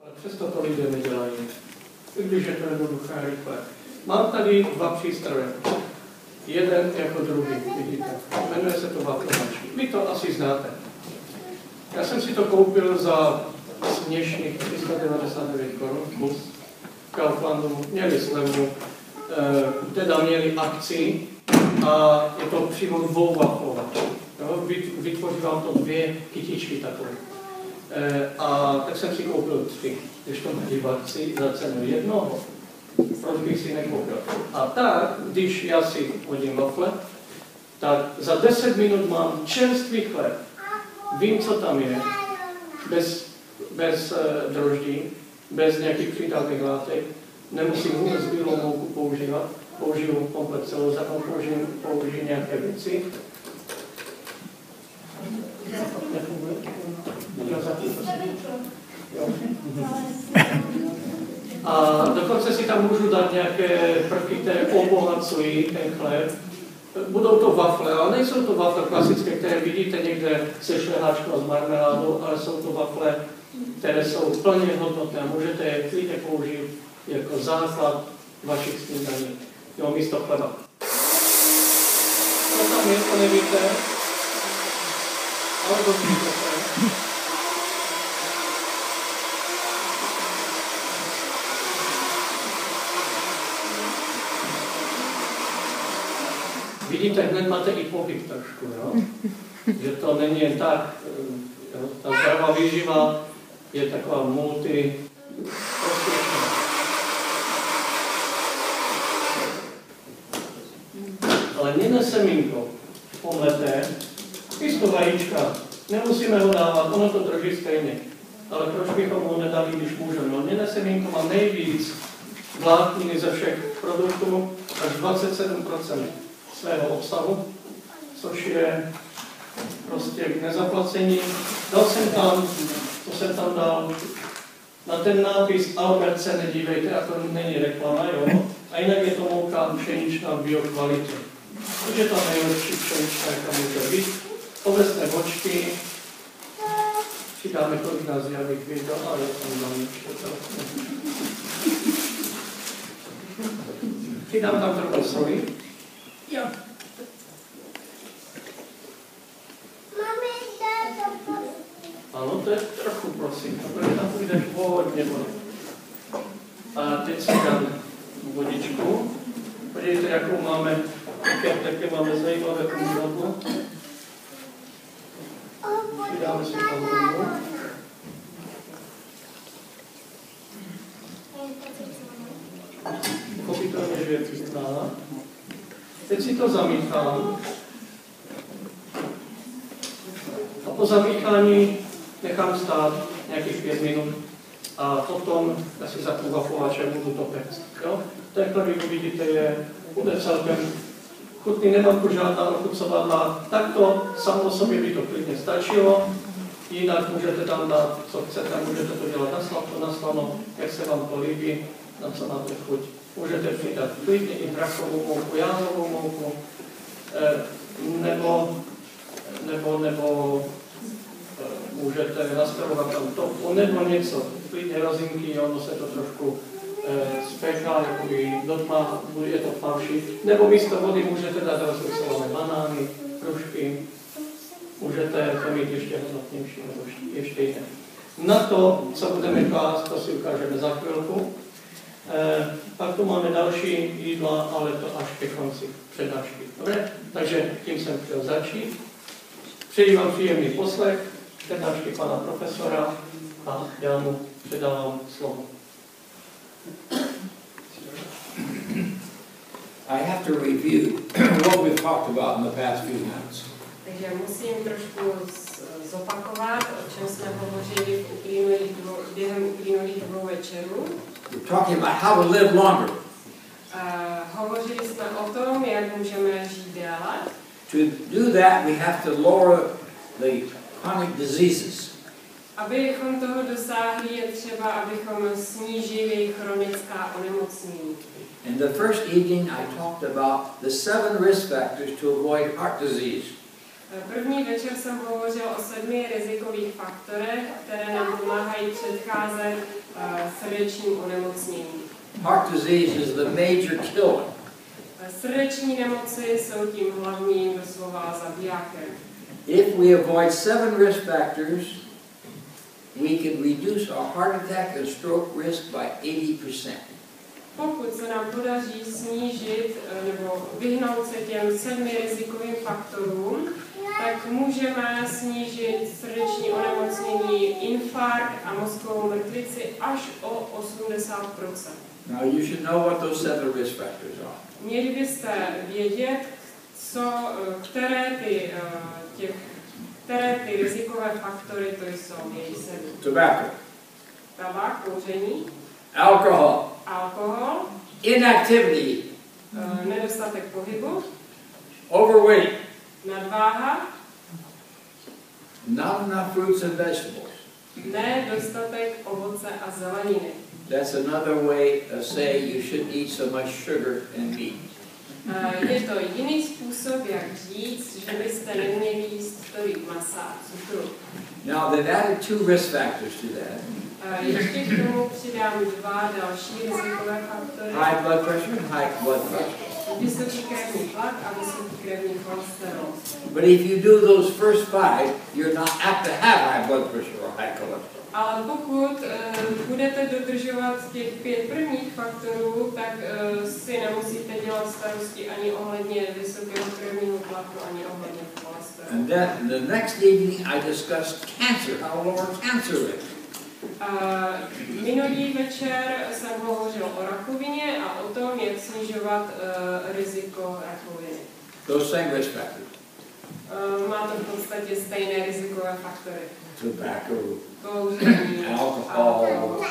Ale přesto to lidé nedělají, i když je to jednoduché a rychlé. Mám tady dva přístroje. Jeden jako druhý, vidíte. Jmenuje se to waflovač. Vy to asi znáte. Já jsem si to koupil za směšných 399 korun plus v Kauflandu. Měli slevu, teda měli akci a je to přímo dvou waflovačů. Vytvoří vám to dvě kytičky takové. A tak jsem si koupil 3, když to měli v akci za cenu jednoho. Proč bych si nekoupil? A tak, když já si hodím wafle, tak za 10 minut mám čerstvý chleb. Vím, co tam je, bez droždí, bez nějakých přidávných látek. Nemusím vůbec bílou mouku používat. Použiju komplet celou zákon, použiju nějaké věci. A dokonce si tam můžu dát nějaké prvky, které obohacují ten chléb. Budou to wafle, ale nejsou to wafle klasické, které vidíte někde se šleháčkou a s marmeládou, ale jsou to wafle, které jsou plně hodnotné a můžete je klidně použít jako základ vašich snídaní, jo, místo chleba. Co tam je, to nevíte, ale dobře to. Vidíte, hned máte i pohyb trošku, jo? Že to není jen tak, jo? Ta zdravá výživa je taková ale měné semínko pomleté, čisto vajíčka, nemusíme ho dávat, ono to drží stejně. Ale proč bychom ho nedali, když můžeme? No, měné semínko má nejvíc vlákniny ze všech produktů, až 27% svého obsahu, což je prostě k nezaplacení. Dal jsem tam, to jsem tam dal, na ten nápis Albert se nedívejte, a to není reklama, jo? A jinak je to mouka pšeničná v biokvalitě. To je ta nejlepší pšeničná, jaká může být. Ovesné bočky, přidáme kolik nás, já bych věděl, ale já tam dám ještě to. Přidám tam trochu soli. Jo. Ano, to je trochu, prosím, protože tam půjdeš hodně vody. A teď si dám vodičku. Podívejte, jakou máme, jaké máme zajímavé umývadlo. Přidáme si tam vodu. Pochopitelně, že je pitná. Teď si to zamíchám. A po zamíchání nechám stát nějakých 5 minut a potom asi zapnu waflovače a budu to péct. Takhle vy uvidíte, bude celkem chutný, nemám tu žádná ochucovadla. Takto samo o sobě by to klidně stačilo. Jinak můžete tam dát, co chcete, můžete to dělat na sladko, na slano, jak se vám to líbí, na co máte chuť. Můžete přidat klidně i hrachovou mouku, jáhlovou mouku, nebo můžete nastavovat tam tofu, nebo něco, klidně rozinky, ono se to trošku spěchá, jakoby do tma, je to tmavší, nebo místo vody můžete dát rozmyslované banány, prušky, můžete to mít ještě hodnotnější, nebo ještě jiné. Na to, co budeme klást, to si ukážeme za chvilku. Pak tu máme další jídla, ale to až ke konci přednášky. Dobré? Takže tím jsem chtěl začít. Přeji vám příjemný poslech přednášky pana profesora a já mu předávám slovo. I have to review what we've talked about in the past few minutes. Takže musím trošku zopakovat, o čem jsme hovořili během uplynulých 2 večerů. We're talking about how to live longer. Hovořili jsme o tom, jak můžeme žít déle. To do that, we have to lower the chronic diseases. Abychom toho dosáhli, je třeba, abychom snížili chronická onemocnění. In the first evening, I talked about the 7 risk factors to avoid heart disease. První večer jsem hovořil o 7 rizikových faktorech, které nám pomáhají předcházet srdečním onemocněním. Heart disease is the major killer. Srdeční nemoci jsou tím hlavním doslova zabijákem. If we avoid 7 risk factors, we can reduce our heart attack and stroke risk by 80%. Pokud se nám podaří snížit nebo vyhnout se těm 7 rizikovým faktorům, tak můžeme snížit srdeční onemocnění, infarkt a mozkovou mrtvici až o 80%. Now you should know what those 7 risk factors are. Měli byste vědět, které ty rizikové faktory to jsou. Tobacco. Tabák, kouření. Alcohol. Alkohol. Inactivity. Nedostatek pohybu. Overweight. Nadváha. Not enough fruits and vegetables. Nedostatek ovoce a zeleniny. That's another way of saying you shouldn't eat so much sugar and meat. Je to jiný způsob, jak říct, že byste neměli jíst tolik masa a cukru. Now they've added 2 risk factors to that. Ještě k tomu přidám 2 další rizikové faktory. High blood pressure and high blood pressure. Vysoký krevní tlak a vysoký krevní cholesterol. But if you do those first 5, you're not apt to have high blood pressure or high cholesterol. Ale pokud budete dodržovat těch 5 prvních faktorů, tak si nemusíte dělat starosti ani ohledně vysokého krevního tlaku, ani ohledně cholesterolu. And then the next evening I discussed cancer, how lower cancer risk. Minulý večer jsem hovořil o rakovině a o tom, jak snižovat riziko rakoviny. Those same risk factors. Má to v podstatě stejné rizikové faktory. Tobacco, Kouření, alcohol,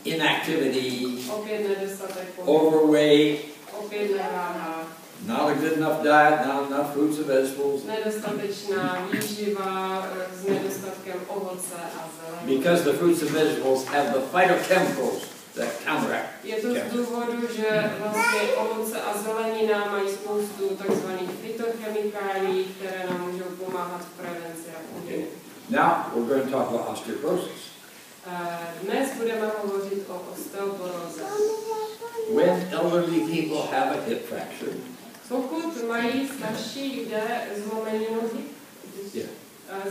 inactivity, opět nedostatek pohybu, overweight, opět nadváha, not a good enough diet, not enough fruits and vegetables. nedostatečná výživa s nedostatkem ovoce a zeleniny. Because the fruits and vegetables have the phytochemicals that counteract. Je to z důvodu, že vlastně ovoce a zelenina mají spoustu takzvaných fytochemikálií, které nám můžou pomáhat v prevenci rakoviny. Now we're going to talk about osteoporosis. Dnes budeme hovořit o osteoporóze. When elderly people have a hip fracture, Pokud mají starší lidé zlomeninu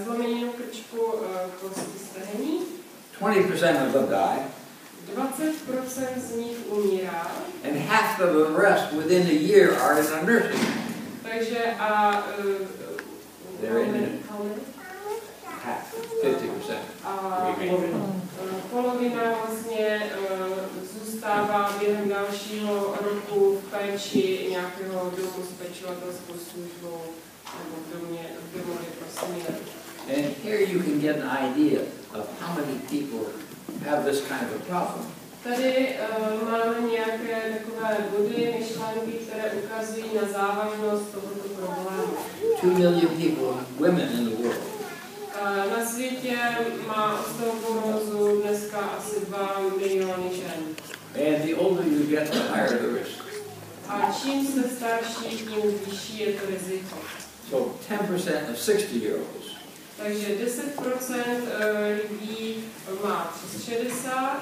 zlomeninu krčku kosti stehní, 20% of them die, 20% z nich umírá, and half of the rest within a year are in a nursing home. takže Half, 50%. Polovina vlastně zůstává během dalšího roku v péči nějakého domu s pečovatelskou službou nebo v domově pro seniory. And here you can get an idea of how many people have this kind of a problem. Tady máme nějaké takové body, myšlenky, které ukazují na závažnost tohoto problému. 2 million people, women in the world. Na světě má osteoporózu dneska asi 2 miliony žen. And the older you get, the higher the risk. A čím jste starší, tím vyšší je to riziko. So 10% of 60-year-olds. Takže 10% lidí má přes 60,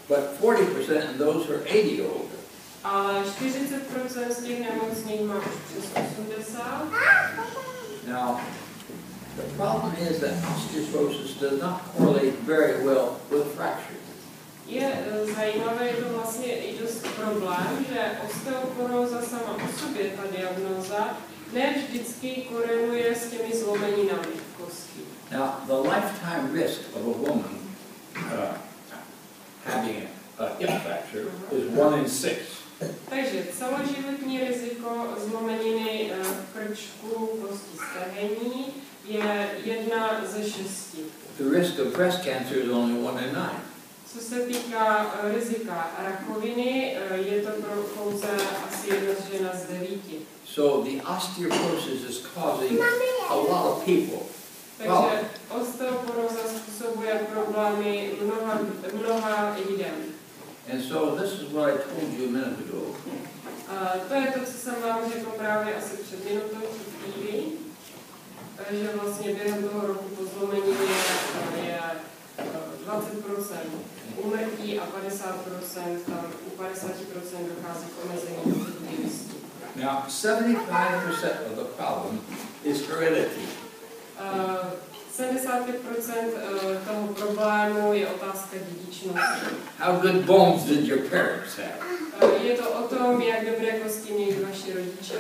but 40% of those who are 80 or older. Ale 40% z těch nemocných má už přes 80. Now, the problem is that osteoporosis does not correlate very well with fractures. Je zajímavé, je to vlastně i dost problém, že osteoporóza sama o sobě, ta diagnóza, ne vždycky koreluje s těmi zlomeninami kostí. Now, the lifetime risk of a woman having a hip fracture is 1 in 6. Takže celoživotní riziko zlomeniny krčku kosti stehení je 1 ze 6. The risk of breast cancer is only 1 in 9. Co se týká rizika rakoviny, je to pouze asi 1 žena z 9. So the osteoporosis is causing a lot of people. Takže osteoporóza způsobuje problémy mnoha lidem. And so this is what I told you a minute ago. To je to, co jsem vám řekl právě asi před minutou. chvíli, že vlastně během toho roku po zlomeniny je 20% úmrtí a 50% tam u 50% dochází k omezení dochůdnosti. Now, 75% of the problem is heredity. 75% toho problému je otázka dědičnosti. How good bones did your parents have? Je to o tom, jak dobré kosti měli vaši rodiče.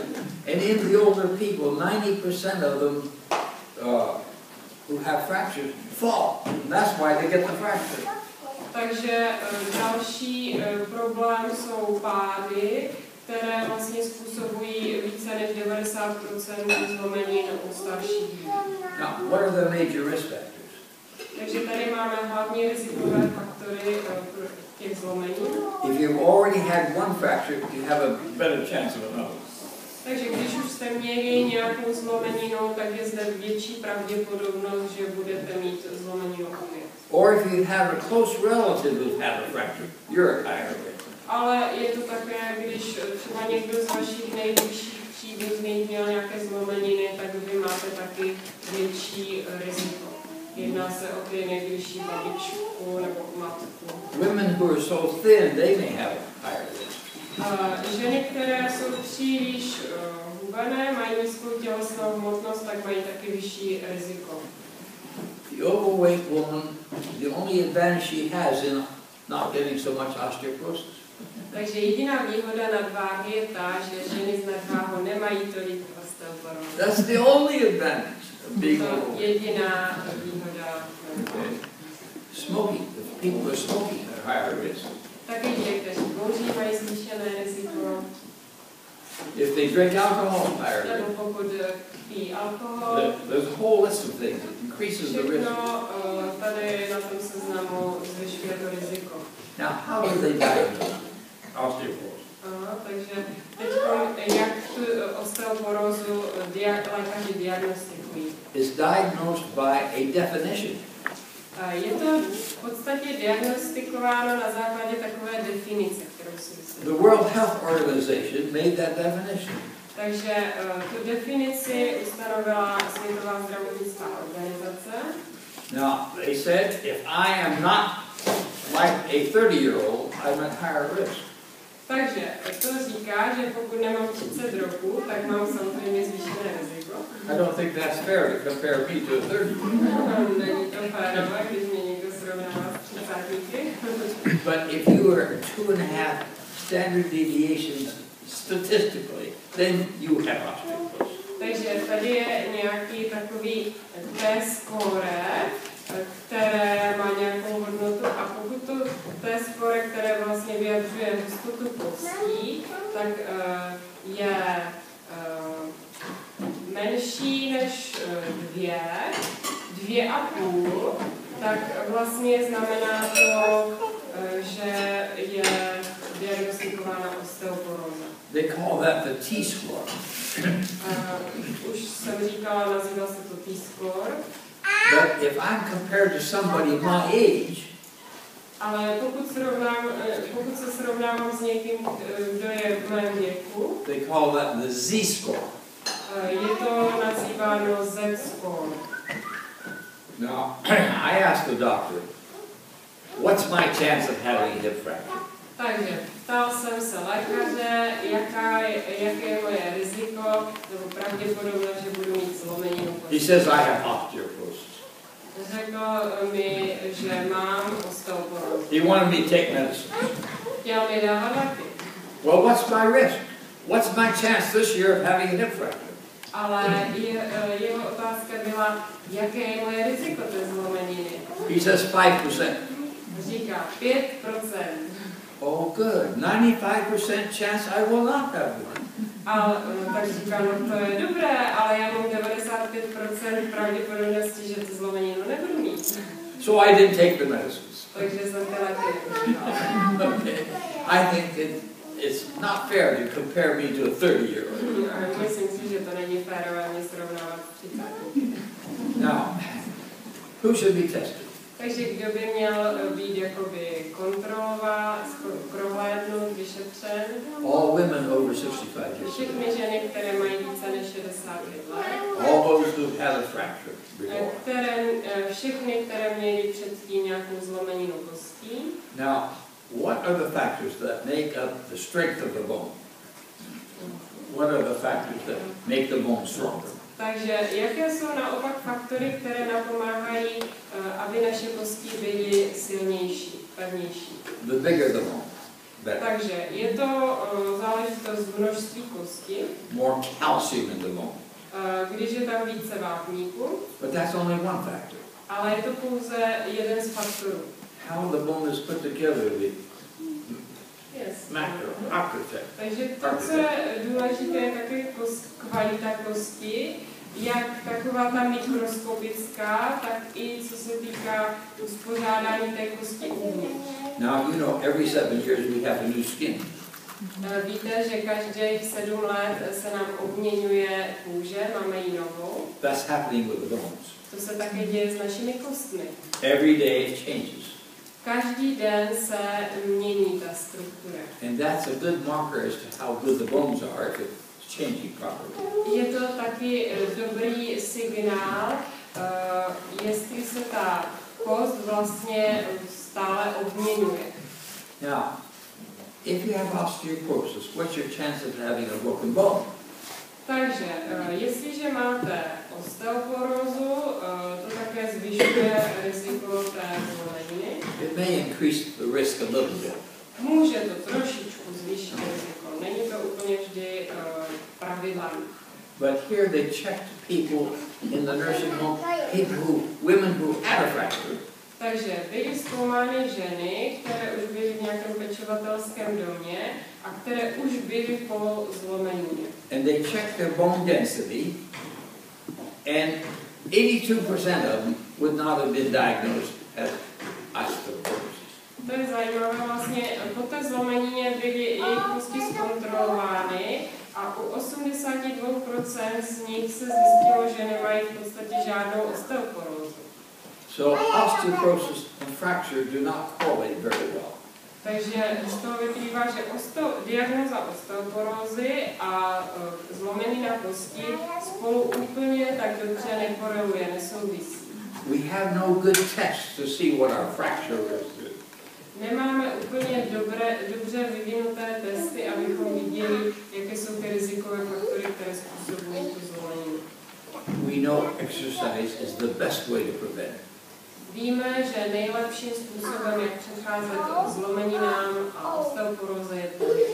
And in the older people, 90% of them who have fractures fall. And that's why they get the fracture. Takže další problém jsou pády, které vlastně způsobují více než 90% zlomenin u starších lidí. Now, what are the major risk factors? Takže tady máme hlavní rizikové faktory těch zlomenin. If you've already had one fracture, you have a better chance of another. Takže když už jste měli nějakou zlomeninu, tak je zde větší pravděpodobnost, že budete mít zlomeninu opět. Or if you have a close relative who's had a fracture, you're at higher risk. Ale je to také, když třeba někdo z vašich nejbližších příbuzných měl nějaké zlomeniny, tak vy máte taky větší riziko. Jedná se o ty nejbližší babičku nebo matku. Women who are so thin, they may have a higher risk. Ženy, které jsou příliš hubené, mají nízkou tělesnou hmotnost, tak mají taky vyšší riziko. The overweight woman, the only advantage she has in not getting so much osteoporosis. Takže jediná výhoda nadváhy je ta, že ženy s nadváhou nemají tolik osteoporózy. That's the only advantage of being To overweight. jediná výhoda. Smoking, if people are smoking, they're higher risk. Taky ti, kteří kouří, mají zvýšené riziko. If they drink alcohol, higher risk. Nebo pokud pijí alkohol. There's a whole list of things that increases the risk. Všechno tady na tom seznamu zvyšuje to riziko. Now, how do they diagnose osteoporosis? Takže teď jak tu osteoporózu lékaři diagnostikují? It's diagnosed by a definition. Je to v podstatě diagnostikováno na základě takové definice, kterou si myslím. The World Health Organization made that definition. Takže tu definici ustanovila Světová zdravotnická organizace. Now, they said, if I am not like a 30-year-old, I'm at higher risk. Takže to říká, že pokud nemám 30 roků, tak mám samozřejmě zvýšené riziko. I don't think that's fair to compare me to a 30-year-old. Není to férové, když mě někdo srovnává s 30. But if you are 2.5 standard deviations statistically, then you have osteoporosis. Takže tady je nějaký takový T-score, které má nějakou hodnotu a pokud to T-score, které vlastně vyjadřuje hustotu kostí, tak je menší než 2,5, tak vlastně znamená to, že je diagnostikována osteoporóza. They call that the T-score. Už jsem říkala, nazývá se to T-score. But if I'm compared to somebody my age, ale pokud se srovnávám s někým, kdo je v mém věku, they call that the Z-score. je to nazýváno Z-score. Now, I asked the doctor, what's my chance of having a hip fracture? Takže ptal jsem se lékaře, jaké je moje riziko, nebo pravděpodobnost, že budu mít zlomeninu kosti. He says I have osteoporosis. Řekl mi, že mám osteoporózu. He wanted me to take medicine. Chtěl mi dávat léky. Well, what's my risk? What's my chance this year of having a hip fracture? Ale jeho otázka byla, jaké je moje riziko té zlomeniny. He says 5%. Říká 5%. Oh, good. 95% chance I will not have one. A tak říká, no to je dobré, ale já mám 95% pravděpodobnosti, že tu zlomeninu nebudu mít. So I didn't take the medicines. Takže jsem ty léky neužívala. Okay. I think it's not fair to compare me to a 30-year-old. Myslím si, že to není férové mě srovnávat s 30. Now, who should be tested? Takže kdo by měl být jakoby prohlédnut, vyšetřen? All women over 65 years. Všechny ženy, které mají více než 65 let. All those who had a fracture before. Všechny, které měly předtím nějakou zlomeninu kostí. Now, what are the factors that make up the strength of the bone? What are the factors that make the bone stronger? Takže jaké jsou naopak faktory, které napomáhají, aby naše kosti byly silnější, pevnější? The bigger the bone, better. Takže je to záležitost množství kosti. More calcium in the bone. Když je tam více vápníku. But that's only one factor. Ale je to pouze jeden z faktorů. How the bone is put together, Yes. Architect. Takže to, co je důležité, je také kvalita kosti, jak taková ta mikroskopická, tak i co se týká uspořádání té kosti uvnitř. Now, you know, every 7 years we have a new skin. Víte, že každých 7 let se nám obměňuje kůže, máme ji novou. That's happening with the bones. To se také děje s našimi kostmi. Every day it changes. Každý den se mění ta struktura. And that's a good marker as to how good the bones are if it's changing properly. Je to taky dobrý signál, jestli se ta kost vlastně stále obměňuje. Now, if you have osteoporosis, what's your chance of having a broken bone? Takže, jestliže máte osteoporózu, to také zvyšuje riziko té zlomeniny. It may increase the risk a little bit. Může to trošičku zvýšit riziko, není to úplně vždy pravidlem. But here they checked people in the nursing home, women who had a fracture. Takže byly zkoumány ženy, které už byly v nějakém pečovatelském domě a které už byly po zlomenině. And they checked their bone density, and 82% of them would not have been diagnosed as osteoporosis. To je zajímavé, vlastně po té zlomenině byly jejich kosti zkontrolovány a u 82% z nich se zjistilo, že nemají v podstatě žádnou osteoporózu. So osteoporosis and fracture do not correlate very well. Takže z toho vyplývá, že diagnóza osteoporózy a zlomenina kosti spolu úplně tak dobře nekoreluje, nesouvisí. We have no good tests to see what our fracture is. Nemáme úplně dobře vyvinuté testy, abychom viděli, jaké jsou ty rizikové faktory, které způsobují tu zlomeninu. We know exercise is the best way to prevent it. Víme, že nejlepším způsobem, jak předcházet zlomeninám a osteoporóze, je pohyb.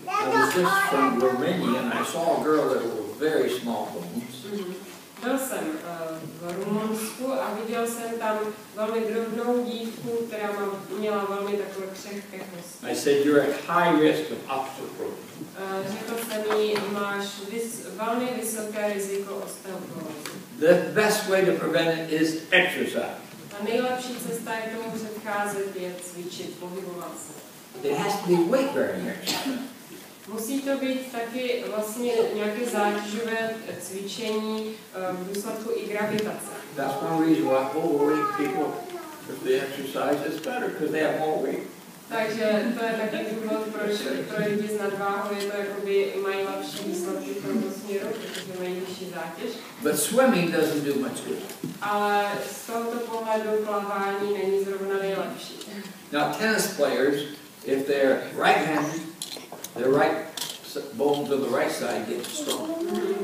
I was just from Romania and I saw a girl that was very small bones. Byl jsem v Rumunsku a viděl jsem tam velmi drobnou dívku, která měla velmi takové křehké kosti. I said, you're at high risk of osteoporosis. Řekl jsem jí, máš velmi vysoké riziko osteoporózy. The best way to prevent it is exercise. A nejlepší cesta, jak tomu předcházet, je cvičit, pohybovat se. It has to be weight bearing exercise. Musí to být taky vlastně nějaké zátěžové cvičení v důsledku i gravitace. That's one reason why overweight people, if they exercise, is better because they have more weight. Takže to je taky důvod, proč pro lidi s nadváhou je to jakoby mají lepší výsledky v tomto směru, protože mají vyšší zátěž. But swimming doesn't do much good. Ale z tohoto pohledu plavání není zrovna nejlepší. Now tennis players, if they're right-handed, their right bones on the right side get strong.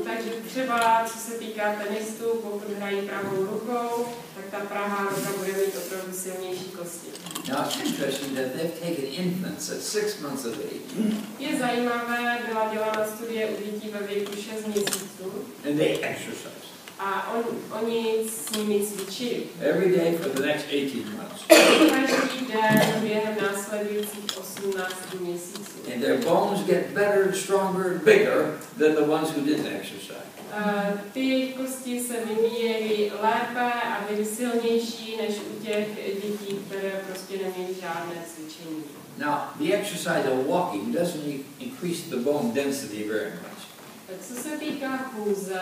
Takže třeba, co se týká tenistů, pokud hrají pravou rukou, tak ta pravá ruka bude mít opravdu silnější kosti. Now it's interesting that they've taken infants at 6 months of age. Je zajímavé, byla dělána studie u dětí ve věku 6 měsíců. And they exercise. A oni s nimi cvičili. Every day for the next 18 months. Každý den během následujících 18 měsíců. And their bones get better and stronger and bigger than the ones who didn't exercise. Ty kosti se vyvíjely lépe a byly silnější než u těch dětí, které prostě neměly žádné cvičení. Now, the exercise of walking doesn't increase the bone density very much. Co se týká chůze,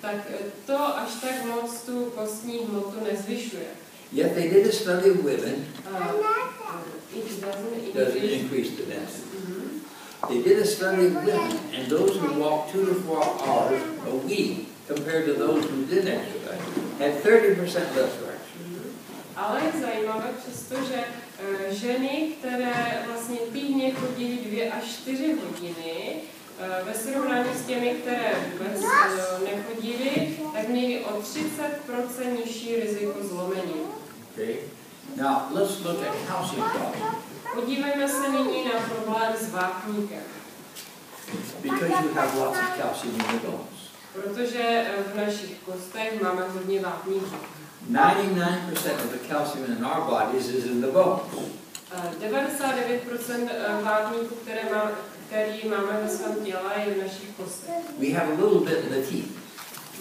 tak to až tak moc tu kostní hmotu nezvyšuje. Yet they did a study of women. It Doesn't increase the density. They did a study of women, and those who walked 2 to 4 hours a week, compared to those who didn't exercise, had 30% less fractures. Ale je zajímavé přesto, že ženy, které vlastně týdně chodily 2 až 4 hodiny, ve srovnání s těmi, které vůbec nechodily, tak měly o 30% nižší riziko zlomení. Okay. Now let's look at calcium problem. Podívejme se nyní na problém s vápníkem. Because you have lots of calcium in the bones. Protože v našich kostech máme hodně vápníku. 99% of the calcium in our bodies is in the bones. 99% vápníku, který máme ve svém těle, je v našich kostech. We have a little bit in the teeth.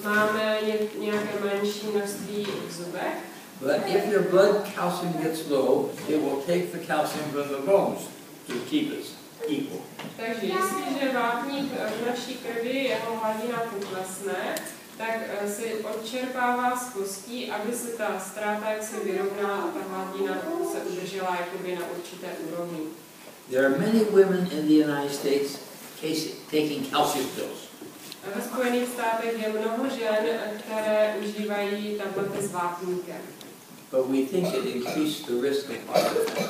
Máme nějaké menší množství v zubech. But if your blood calcium gets low, it will take the calcium from the bones to keep it equal. Takže jestliže vápník v naší krvi, jeho hladina poklesne, tak se odčerpává z kostí, aby se ta ztráta jaksi vyrovnala a ta hladina se udržela jakoby na určité úrovni. There are many women in the United States taking calcium pills. Ve Spojených státech je mnoho žen, které užívají tablety s vápníkem. But we think it increased the risk of heart attack.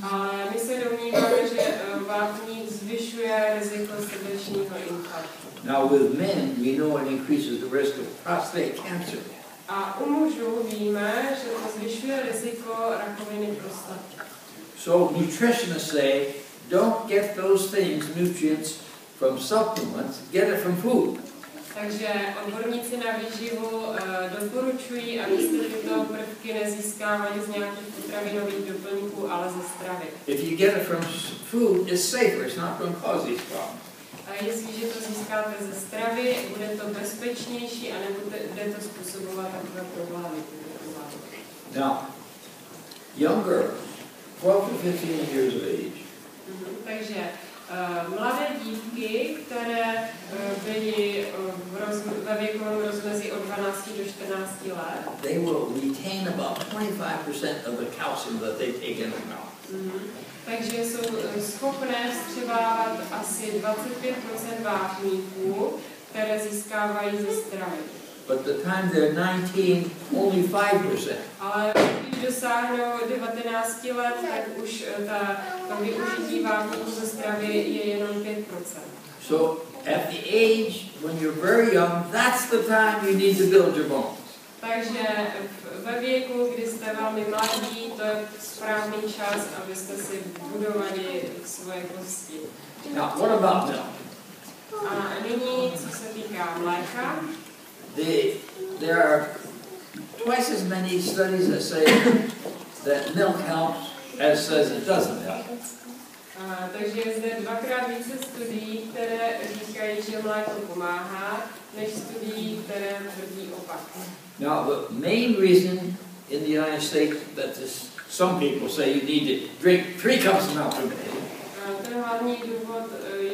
Ale my se domníváme, že vápník zvyšuje riziko srdečního infarktu. Now with men, we know it increases the risk of prostate cancer. A u mužů víme, že to zvyšuje riziko rakoviny prostaty. So nutritionists say, don't get those things, nutrients, from supplements, get it from food. Takže odborníci na výživu doporučují, abyste tyto prvky nezískávali z nějakých potravinových doplňků, ale ze stravy. If you get it from food, it's safer. It's not going to cause these problems. A jestliže to získáte ze stravy, bude to bezpečnější a nebude to způsobovat takové problémy. Now, young girls, 12 to 15 years of age. Takže mladé dívky, které byly ve věkovém rozmezí od 12 do 14 let, they will retain about 25% of the calcium that they take in their mouth. Takže jsou schopné vstřebávat asi 25% vápníků, které získávají ze stravy. But the time they're 19, only 5%. Ale když dosáhnou 19 let, tak už to využití vápníků ze stravy je jenom 5%. So at the age when you're very young, that's the time you need to build your bones. Takže ve věku, kdy jste velmi mladí, to je správný čas, abyste si budovali svoje kosti. Now, what about milk? A nyní, co se týká mléka, there are twice as many studies that say that milk helps as says it doesn't help. Takže je zde dvakrát více studií, které říkají, že mléko pomáhá, než studií, které tvrdí opak. Now, the main reason in the United States that some people say you need to drink 3 cups of milk a day. Ten hlavní důvod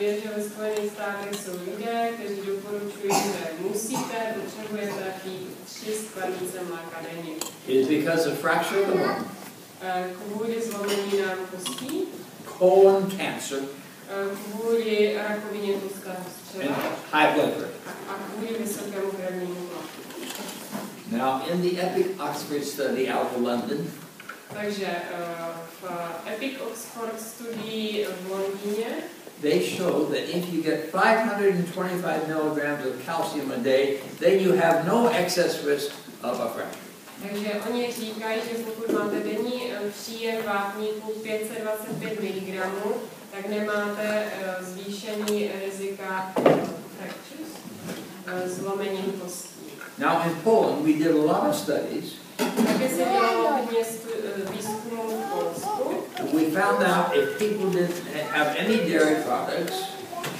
je, že ve Spojených státech jsou lidé, kteří doporučují, že potřebujete pít 3 sklenice mléka denně. Is because of fracture of the bone, kvůli zlomení nám kostí, colon cancer, kvůli rakovině tlustého střeva and high blood pressure. a kvůli vysokému krevnímu tlaku. Now, in the EPIC Oxford study out of London, takže v EPIC Oxford studii v Londýně, they show that if you get 525 milligrams of calcium a day, then you have no excess risk of a fracture. Takže oni říkají, že pokud máte denní příjem vápníků 525 mg, tak nemáte zvýšení rizika zlomením kostí. Now in Poland, we did a lot of studies. Také se dělalo hodně výzkumů v Polsku. We found out if people didn't have any dairy products,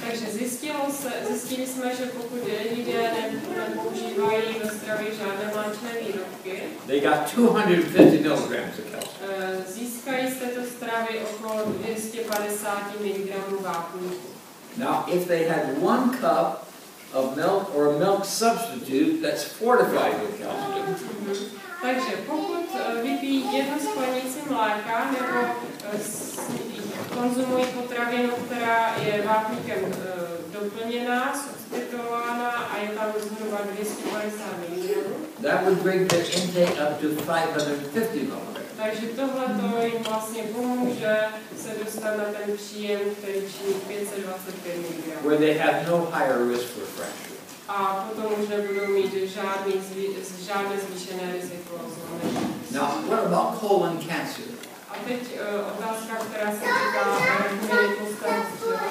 takže zjistili jsme, že pokud lidé nepoužívají ve stravě žádné mléčné výrobky, they got 250 milligrams of calcium. Získají z této stravy okolo 250 mg vápníku. Now, if they had 1 cup of milk or a milk substitute that's fortified with calcium. Takže pokud vypijí jednu sklenici mléka nebo konzumují potravinu, která je vápníkem doplněná, substituována a je tam zhruba 250 mg. That would bring their intake up to 550 mg. Takže tohle jim vlastně pomůže se dostat na ten příjem, který činí 525 mg. Where they have no higher risk for fracture. A potom už nebudou mít žádné zvýšené riziko zlomení. Now, what about colon cancer? A teď otázka, která se týká rakoviny tlustého střeva.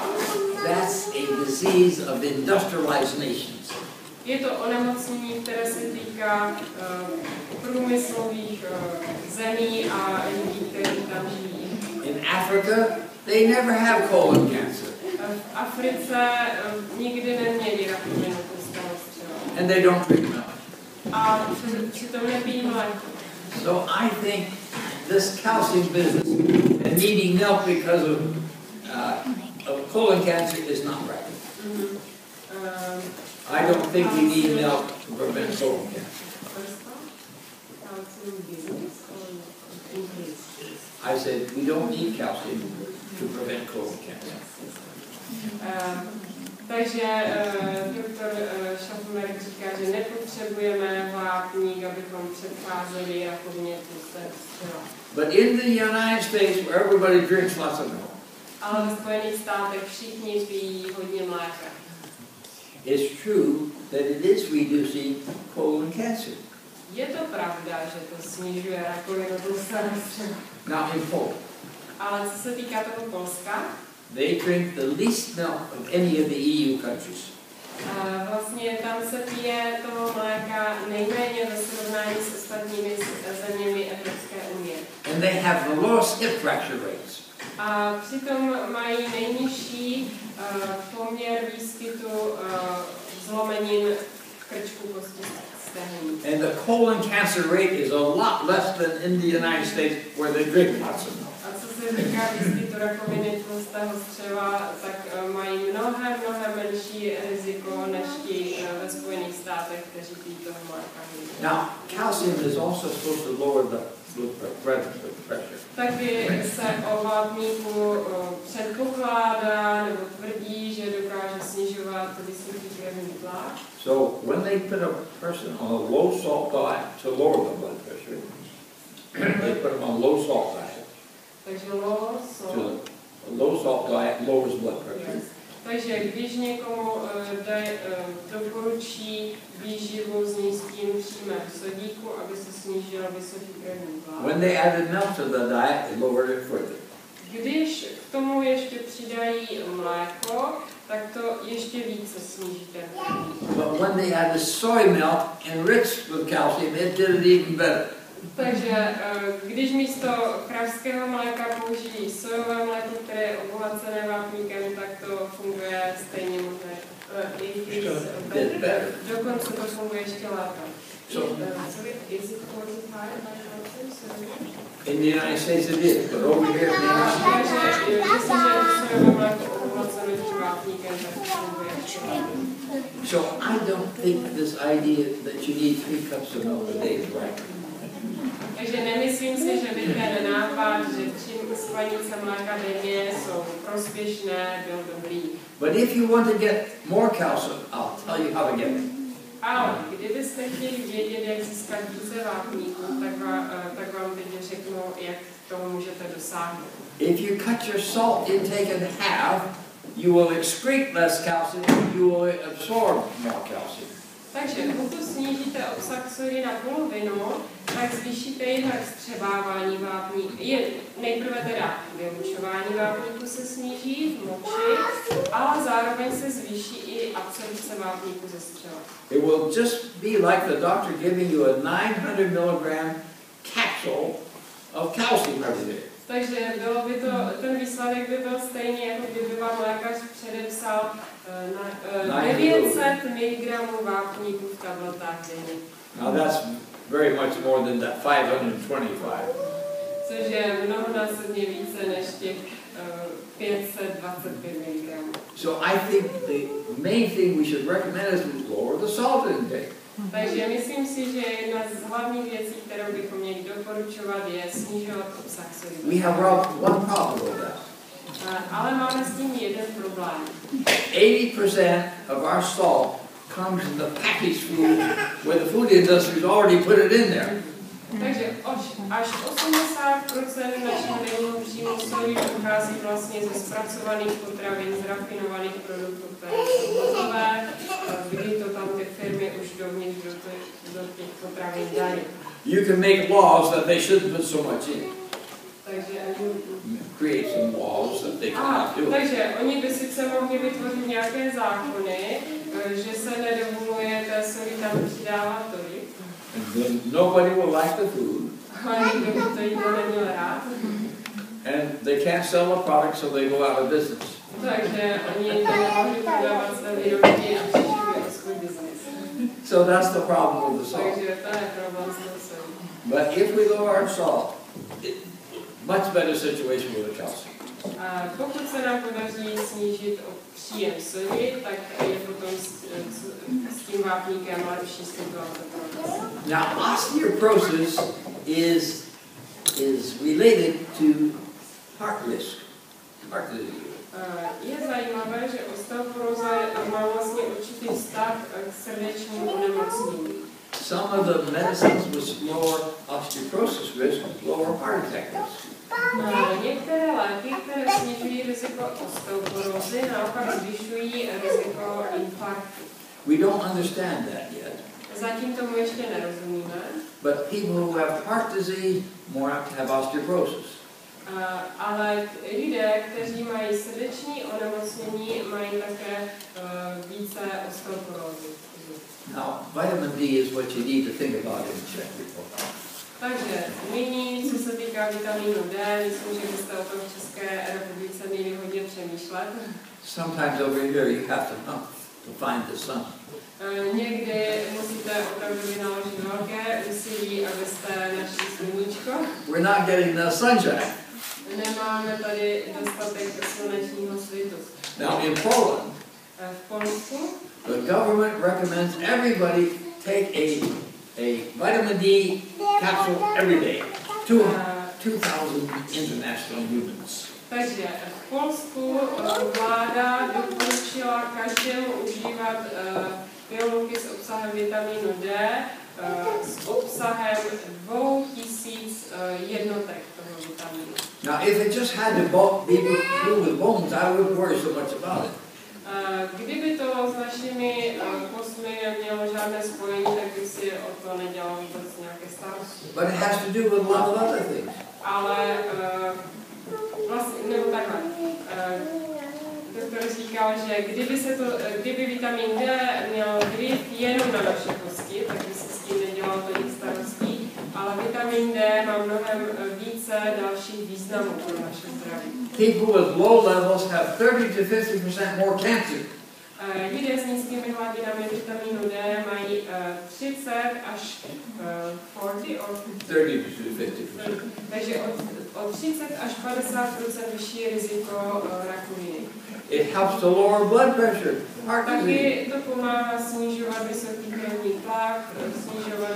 That's a disease of industrialized nations. Je to onemocnění, které se týká průmyslových zemí a lidí, kteří tam žijí. In Africa, they never have colon cancer. V Africe nikdy neměli rakovinu tlustého střeva. And they don't drink milk. A přitom nepijí mléko. So I think this calcium business and needing milk because of colon cancer is not right. I don't think we need milk to prevent colon cancer. I said we don't need calcium to prevent colon cancer. Takže doktor Scharffenberg říká, že nepotřebujeme vápník, abychom předcházeli rakovině tlustého střeva. But in the United States, where everybody drinks lots of milk, ale ve Spojených státech všichni pijí hodně mléka. it's true that it is reducing colon cancer. Je to pravda, že to snižuje rakovinu tlustého střeva. Now in Poland, Ale co se týká toho Polska, they drink the least milk of any of the EU countries. vlastně tam se pije toho mléka nejméně ve srovnání s ostatními zeměmi Evropské unie. And they have the lowest hip fracture rates. A přitom mají nejnižší poměr výskytu zlomenin krčku kosti stehní. And the colon cancer rate is a lot less than in the United States where they drink lots of milk. A co se týká výskytu rakoviny tlustého střeva, tak mají mnohem menší riziko než ti ve Spojených státech, kteří pijí toho mléka. Now, calcium is also supposed to lower the blood pressure. Taky se o vápníku předpokládá nebo tvrdí, že dokáže snižovat vysoký krevní tlak. So when they put a person on a low salt diet to lower the blood pressure, they put them on low salt diet. Takže low salt diet lowers blood pressure. Yes. Takže když někomu doporučí výživu s nízkým příjmem sodíku, aby se snížil vysoký krevní tlak. When they added milk to the diet, it lowered it further. Když k tomu ještě přidají mléko, tak to ještě více sníží ten krevní tlak. But when they added soy milk enriched with calcium, it did it even better. Takže když místo kravského mléka použijí sojové mléko, které je obohacené vápníkem, tak to funguje stejně možné. Dokonce to funguje ještě lépe. In the United States it is, but over here in the United States. Takže jestliže sojové mléko obohacené vápníkem, tak to funguje ještě lépe. So I don't think this idea that you need 3 cups of milk a day is right. Takže nemyslím si, že by ten nápad, že 3 sklenice mléka denně jsou prospěšné, byl dobrý. But if you want to get more calcium, I'll tell you how to get it. Ale kdybyste chtěli vědět, jak získat více vápníků, tak vám teď řeknu, jak tomu můžete dosáhnout. If you cut your salt intake in half, you will excrete less calcium, you will absorb more calcium. Takže pokud snížíte obsah sody na polovinu, tak zvýšíte jednak vstřebávání vápníků. Nejprve teda vylučování vápníků se sníží v moči, ale zároveň se zvýší i absorpce vápníků ze střeva. It will just be like the doctor giving you a 900 mg capsule of calcium every day. Takže ten výsledek by byl stejný, jako kdyby vám lékař předepsal 900 mg vápníků v tabletách denně. Now that's very much more than that 525. Což je mnohonásobně více než těch 525 mg. So I think the main thing we should recommend is to lower the salt intake. Takže myslím si, že jedna z hlavních věcí, kterou bychom měli doporučovat, je snižovat obsah soli. We have one problem with that. Ale máme s tím jeden problém. 80% of our salt comes in the packaged food where the food industry's already put it in there. Takže až 80% našeho denního příjmu soli pochází vlastně ze zpracovaných potravin, z rafinovaných produktů, které jsou hotové, kdy to tam ty firmy už dovnitř do těch potravin dají. You can make laws that they shouldn't put so much in. Takže create some laws that they cannot do. Takže oni by sice mohli vytvořit nějaké zákony, že se nedovoluje té soli tam přidávat tolik. And then nobody will like the food. Ale nikdo by to jídlo neměl rád. And they can't sell a product, so they go out of business. Takže oni to nemohli prodávat své výrobky a přišli o svůj biznis. So that's the problem with the salt. Takže to je problém s tou solí. But if we lower our salt, much better situation with the calcium. A pokud se nám podaří snížit příjem soli, tak je potom s tím vápníkem lepší situace pro nás. Now, osteoporosis is related to heart risk. Heart disease. Je zajímavé, že osteoporóza má vlastně určitý vztah k srdečnímu onemocnění. Some of the medicines which lower osteoporosis risk lower heart attack risk. Některé léky, které snižují riziko osteoporózy, naopak zvyšují riziko infarktu. We don't understand that yet. Zatím tomu ještě nerozumíme. But people who have heart disease more apt to have osteoporosis. Ale lidé, kteří mají srdeční onemocnění, mají také více osteoporózy. Now, vitamin D is what you need to think about in Czech report. Takže nyní, co se týká vitamínu D, myslím, že byste o tom v České republice měli hodně přemýšlet. Sometimes over here you have to hunt to find the sun. Někdy musíte opravdu vynaložit velké úsilí, abyste našli sluníčko. We're not getting the sunshine. Nemáme tady dostatek slunečního svitu. Now in Poland, V Polsku the government recommends everybody take a vitamin D capsule every day. 2,000 international humans. Takže v Polsku vláda doporučila každému užívat pilulky s obsahem vitamínu D s obsahem 2000 jednotek toho vitamínu. Now, if it just had to be filled with bones, I wouldn't worry so much about it. Kdyby to s našimi kostmi nemělo žádné spojení, tak bych si o to nedělal vůbec nějaké starosti. But it has to do with a lot of other things. Ale vlastně, nebo takhle. Doktor říkal, že kdyby vitamin D měl vliv jenom na naše kosti, tak by se s tím nedělal tolik starostí, ale vitamin D má mnohem více dalších významů pro naše zdraví. People with low levels have 30 to 50% more cancer. Lidé s nízkými hladinami vitamínu D mají 30 až 40 to 50%. Takže o 30 až 50% vyšší riziko rakoviny. It helps to lower blood pressure. Taky to pomáhá snižovat vysoký krevní tlak, snižovat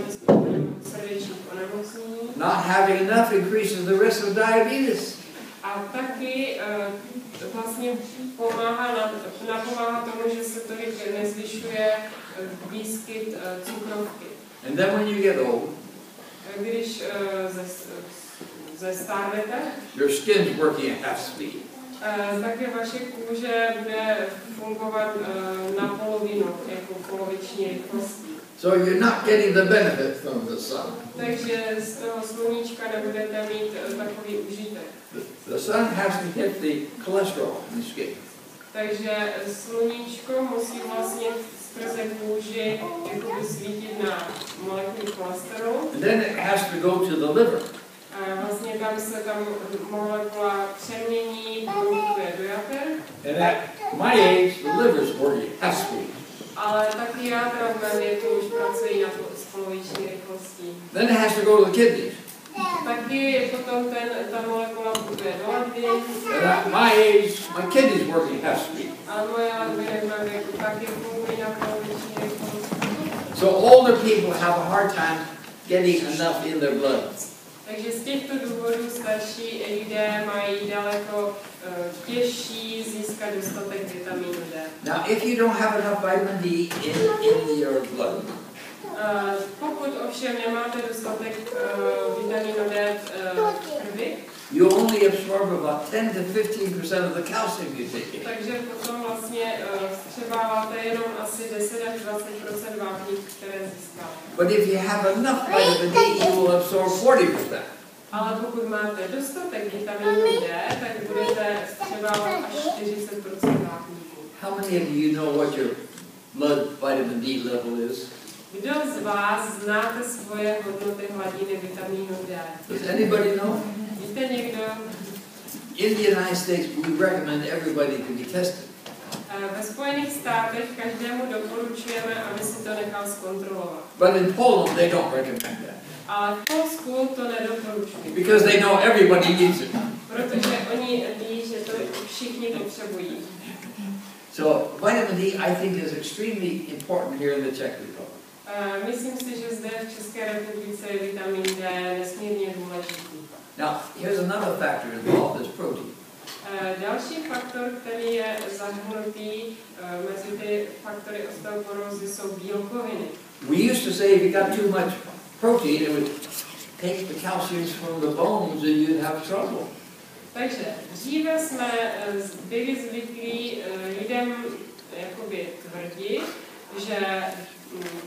srdečních onemocnění. Not having enough increases the risk of diabetes. A taky vlastně napomáhá tomu, že se tolik nezvyšuje výskyt cukrovky. And then when you get old, když zestárnete, your skin's working at half speed. také vaše kůže bude fungovat na polovinu, jako poloviční rychlostí. So you're not getting the benefit from the sun. Takže z toho sluníčka nebudete mít takový užitek. The sun has to hit the cholesterol in the skin. Takže sluníčko musí vlastně skrze kůži jakoby svítit na molekuly cholesterolu. And then it has to go to the liver. A vlastně tam molekula přemění, produkuje do jater. And at my age, the liver's working at half speed. Ale taky játra v mém věku už pracují na poloviční rychlostí. Then it has to go to the kidneys. Tak taky potom ta molekula putuje do ledvin. At my age, my kidneys working half speed. A moje ledviny v mém věku taky fungují na poloviční rychlost. So older people have a hard time getting enough in their blood. Takže z těchto důvodů starší lidé mají daleko těžší získat dostatek vitamínu D. Now, if you don't have enough vitamin D in your blood, pokud ovšem nemáte dostatek vitamínu D v krvi, you only absorb about 10 to 15% of the calcium you take in. takže potom vlastně vstřebáváte jenom asi 10 až 20% vápníků, které získáte. But if you have enough vitamin D, you will absorb 40%. Ale pokud máte dostatek vitamínu D, tak budete vstřebávat až 40% vápníků. How many of you know what your blood vitamin D level is? Kdo z vás znáte svoje hodnoty hladiny vitamínu D? Does anybody know? Víte někdo? In the United States, we recommend everybody to be tested. Ve Spojených státech každému doporučujeme, aby si to nechal zkontrolovat. But in Poland, they don't recommend that. Ale v Polsku to nedoporučují. Because they know everybody needs it. Protože oni ví, že to všichni potřebují. So vitamin D, I think, is extremely important here in the Czech Republic. Myslím si, že zde v České republice je vitamin D nesmírně důležitý. Now, here's another factor involved, is protein. Další faktor, který je zahrnutý mezi ty faktory osteoporózy, jsou bílkoviny. We used to say if you got too much protein, it would take the calcium from the bones and you'd have trouble. Takže dříve jsme byli zvyklí lidem jakoby tvrdit, že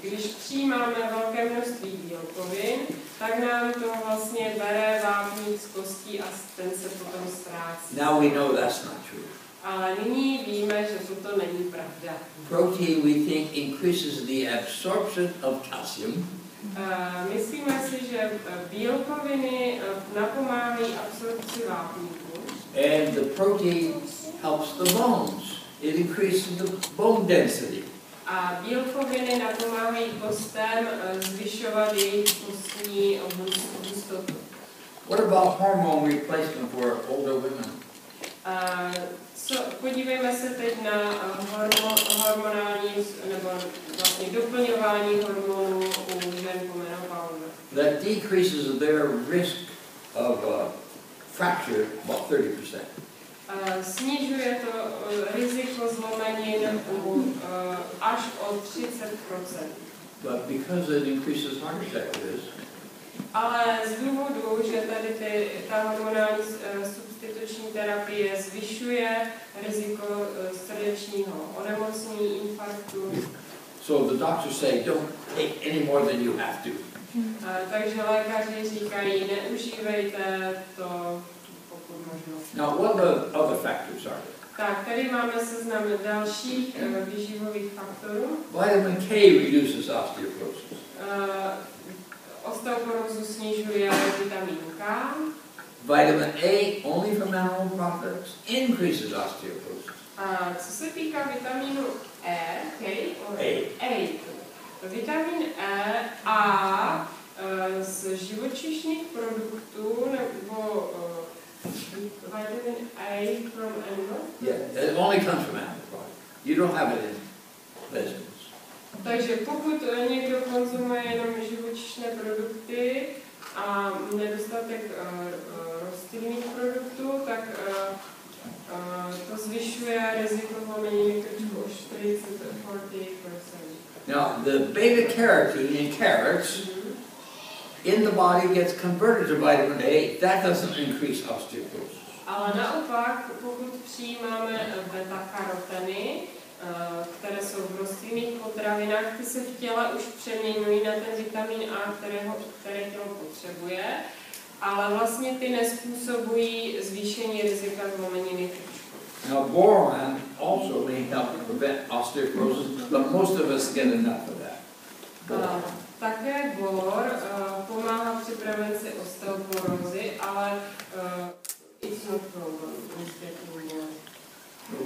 když přijímáme velké množství bílkovin, tak nám to vlastně bere vápník z kostí a ten se potom ztrácí. Now we know that's not true. Ale nyní víme, že toto není pravda. Protein, we think, increases the absorption of calcium. Myslíme si, že bílkoviny napomáhají absorpci vápníku. And the protein helps the bones. It increases the bone density. A bílkoviny napomáhají kostem zvyšovat jejich kostní hustotu. What about hormone replacement for older women? Podívejme se teď na hormonální nebo vlastně doplňování hormonů u žen po menopauze. That decreases their risk of fracture about 30%. Snižuje to riziko zlomenin až o 30%. But because it increases heart attack risk, ale z důvodu, že tady ta hormonální substituční terapie zvyšuje riziko srdečního onemocnění, infarktu. so the doctors say don't take any more than you have to. Takže lékaři říkají, neužívejte to, pokud možno. Now, what other factors are there? Tak, tady máme seznam dalších výživových faktorů. Vitamin K reduces osteoporosis. Osteoporózu snižuje vitamin K. Vitamin A, only from animal products, increases osteoporosis. A co se týká vitamínu E, vitamin E a z živočišných produktů nebo vitamin A from animal? Yeah, it only comes from animal products. You don't have it in vegetables. Takže pokud někdo konzumuje jenom živočišné produkty a nedostatek rostlinných produktů, tak to zvyšuje riziko zlomeniny krčku o 40-40%. Now, the beta carotene in carrots in the body gets converted to vitamin A. That doesn't increase osteoporosis. Ale naopak, pokud přijímáme beta-karoteny, které jsou v rostlinných potravinách, ty se v těle už přeměňují na ten vitamin A, které tělo potřebuje, ale vlastně ty nezpůsobují zvýšení rizika zlomeniny krčku. Now, boron also may help prevent osteoporosis, but most of us get enough of that. Také bor pomáhá při prevenci osteoporózy, ale it's not proven.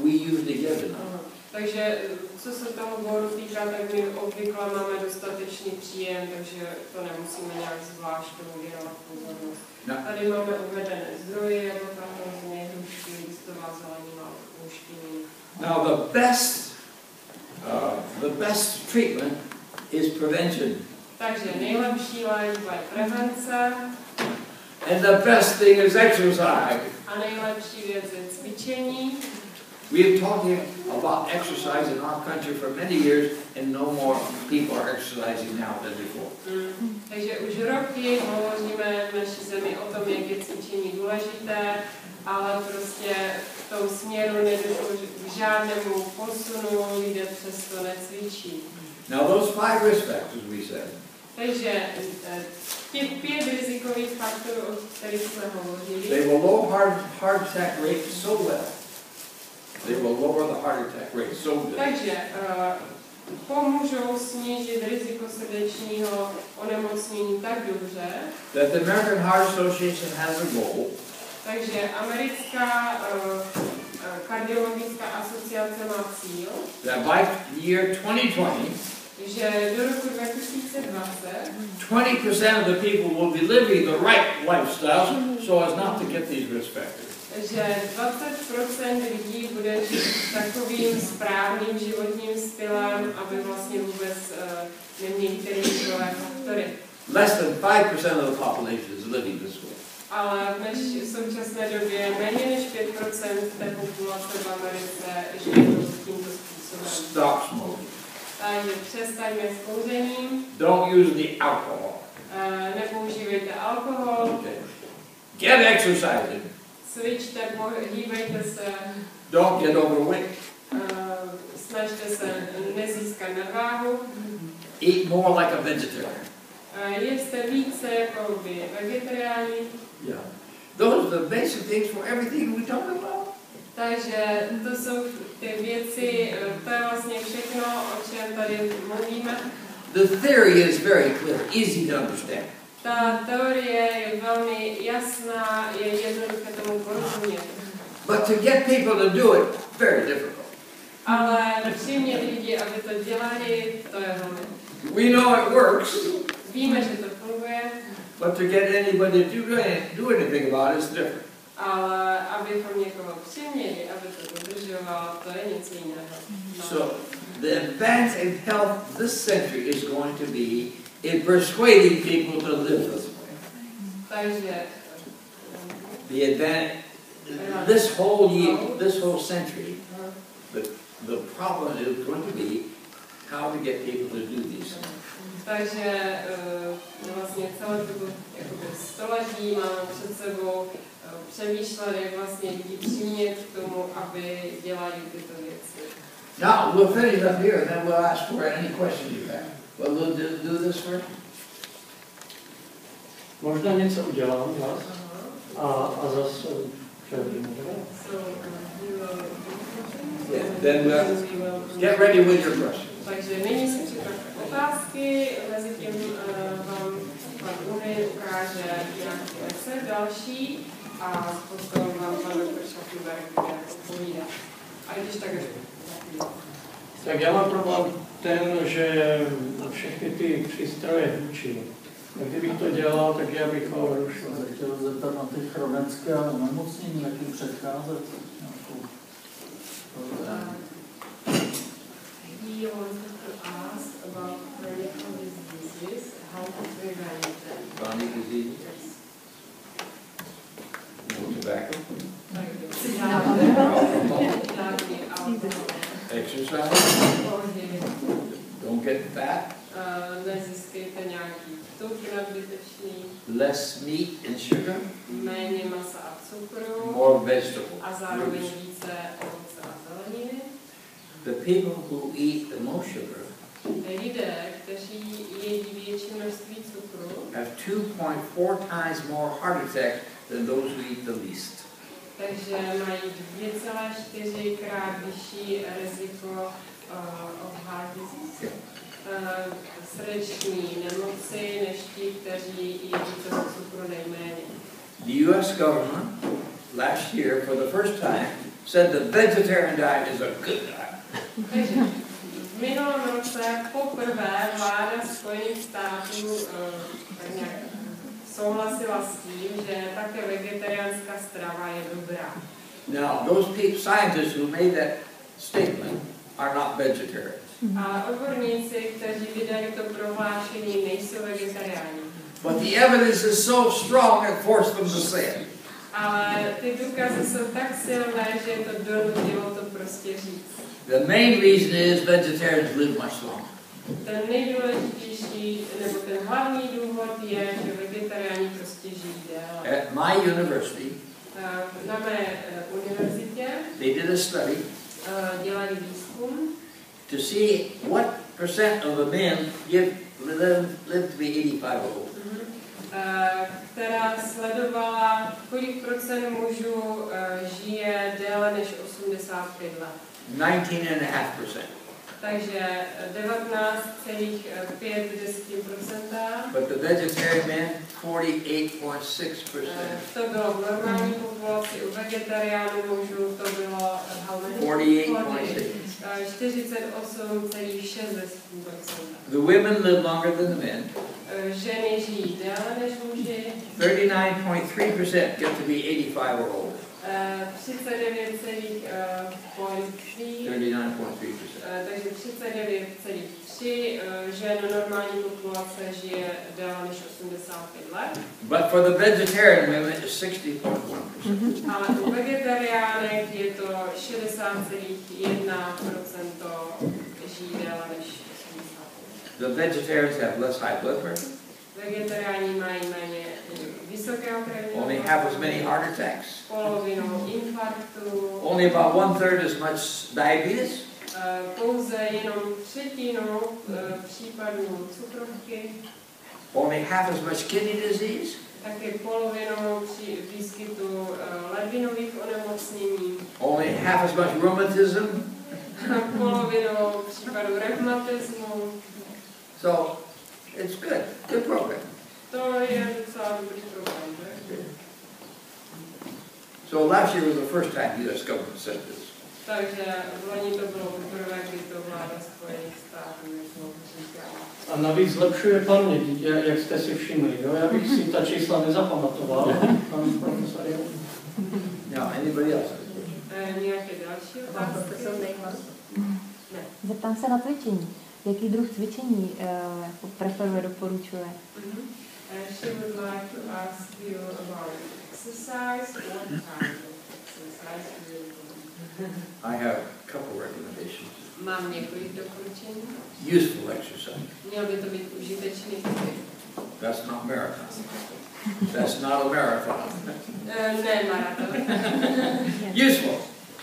We usually get enough. Takže co se toho bodu týká, tak my obvykle máme dostatečný příjem, takže to nemusíme nějak zvlášť tomu věnovat pozornost. No. Tady máme uvedené zdroje, jako tam hrozně hrušky, listová zelenina, luštiny. Now the best treatment is prevention. Takže nejlepší léčba je prevence. And the best thing is exercise. A nejlepší věc je cvičení. We have talked about exercise in our country for many years, and no more people are exercising now than before. Takže už roky hovoříme v naší zemi o tom, jak je cvičení důležité, ale prostě v tom směru nedošlo k žádnému posunu, lidé přesto necvičí. Now those 5 risk factors we said. Takže těch 5 rizikových faktorů, o kterých jsme hovořili, They will lower heart attack rate so well. They will lower the heart attack rate so good. Takže pomůžou snížit riziko srdečního onemocnění tak dobře, That the American Heart Association has a goal. Takže americká kardiologická asociace má cíl, That by the year 2020, že do roku 2020 20% of the people will be living the right lifestyle so as not to get these risk factors. že 20% lidí bude žít takovým správným životním stylem, aby vlastně vůbec neměli některé rizikové faktory. Less than 5% of the population is living this way. Ale v současné době méně než 5% té populace v Americe žije tímto způsobem. Stop smoking. Takže přestaňme s kouřením. Don't use the alcohol. Nepoužívejte alkohol. Okay. Get exercising. Cvičte, hýbejte se. Don't get overweight. Snažte se nezískat nadváhu. Eat more like a vegetarian. Jeste více jako by vegetariáni. Yeah. Those are the basic things for everything we talk about. Takže to jsou ty věci, to je vlastně všechno, o čem tady mluvíme. The theory is very clear, easy to understand. Ta teorie je velmi jasná, je jednoduché tomu porozumět. But to get people to do it, very difficult. Ale přimět lidi, aby to dělali, to je velmi. We know it works. Víme, že to funguje. But to get anybody to do anything about it is different. Ale abychom někoho přiměli, aby to dodržoval, to je něco jiného. So, the advance in health this century is going to be in persuading people to live this way. Takže The advance, this whole century, the problem is going to be how to get people to do these things. Takže vlastně celou dobu století máme před sebou přemýšlet, jak vlastně lidi přimět k tomu, aby dělali tyto věci. Now, we'll finish up here and then we'll ask for any questions you have. Well, we'll do this first. Možná něco udělám vás a zase přehodím. Yeah, then get ready with your questions. Takže nyní si připravte otázky, mezi tím vám pan Uny ukáže nějaký recept další a potom vám pan doktor Scharffenberg bude odpovídat. A když tak až Tak já mám problém ten, že všechny ty přístroje učím. A kdybych to dělal, tak já bych ho rušil. Se chtěl zeptat na ty chronické onemocnění, jak jim předcházet. He wanted to ask about chronic diseases, how to prevent them. Chronic disease, no tobacco, exercise, don't get fat, Nezískejte nějaký tuk nadbytečný, less meat and sugar, méně masa a cukru more vegetable. a zároveň více ovoce a zeleniny. The people who eat the most sugar Lidé, kteří jedí větší množství cukru, have 2.4 times more heart attack than those who eat the least. takže mají 2,4krát vyšší riziko of heart disease, srdeční nemoci, než ti, kteří jedí toho cukru nejméně. The U.S. government last year, for the first time, said the vegetarian diet is a good diet. Takže v minulém roce poprvé vláda Spojených států tak nějak souhlasila s tím, že také vegetariánská strava je dobrá. Now, those scientists who made that statement are not vegetarians. A odborníci, kteří vydali to prohlášení, nejsou vegetariáni. But the evidence is so strong it forced them to say it. Ale ty důkazy jsou tak silné, že to donutilo to prostě říct. The main reason is vegetarians live much longer. Ten nejdůležitější, nebo ten hlavní důvod je, že vegetariáni prostě žijí déle. At my university, na mé univerzitě they did a study dělali výzkum, to see what percent of the men live to be 85 old. Která sledovala, kolik procent mužů žije déle než 85 let. 19.5%. Takže 19,5%. But the vegetarian men, 48.6%. To bylo v normální populaci, u vegetariánů mužů to bylo 48,6%. The women live longer than the men. Ženy žijí déle než muži. 39.3% get to be 85 or older. 39,3%. Takže 39,3 žen normální populace žije déle než 85 let. But for the vegetarian women it's 60.1%. Ale u vegetariánek je to 60,1% žijí déle než 85 let. The vegetarians have less high blood pressure. Vegetariáni mají méně vysokého krevního Only half as many heart attacks. Polovinou infarktu. Only about 1/3 as much diabetes. Pouze jenom třetinou případů cukrovky. Only half as much kidney disease. Také polovinou při výskytu ledvinových onemocnění. Only half as much rheumatism. Polovinou případů reumatismu. So it's good program. To je docela dobrý program, že? So last year was the first time U.S. government said this. Takže v loni to bylo poprvé, kdy to vláda Spojených států říkala. A navíc zlepšuje paměť, jak jste si všimli. Jo? Já bych si ta čísla nezapamatoval. Pan profesor. Now, anybody else? Nějaké další otázky? Ne. Zeptám se na cvičení. Jaký druh cvičení jako preferuje, doporučuje? She would like to ask you about exercise. What kind of exercise do you do? I have a couple recommendations. Mám několik doporučení. Useful exercise. Měl by to být užitečný pohyb. That's not marathon. That's not a marathon. Ne maraton. Useful.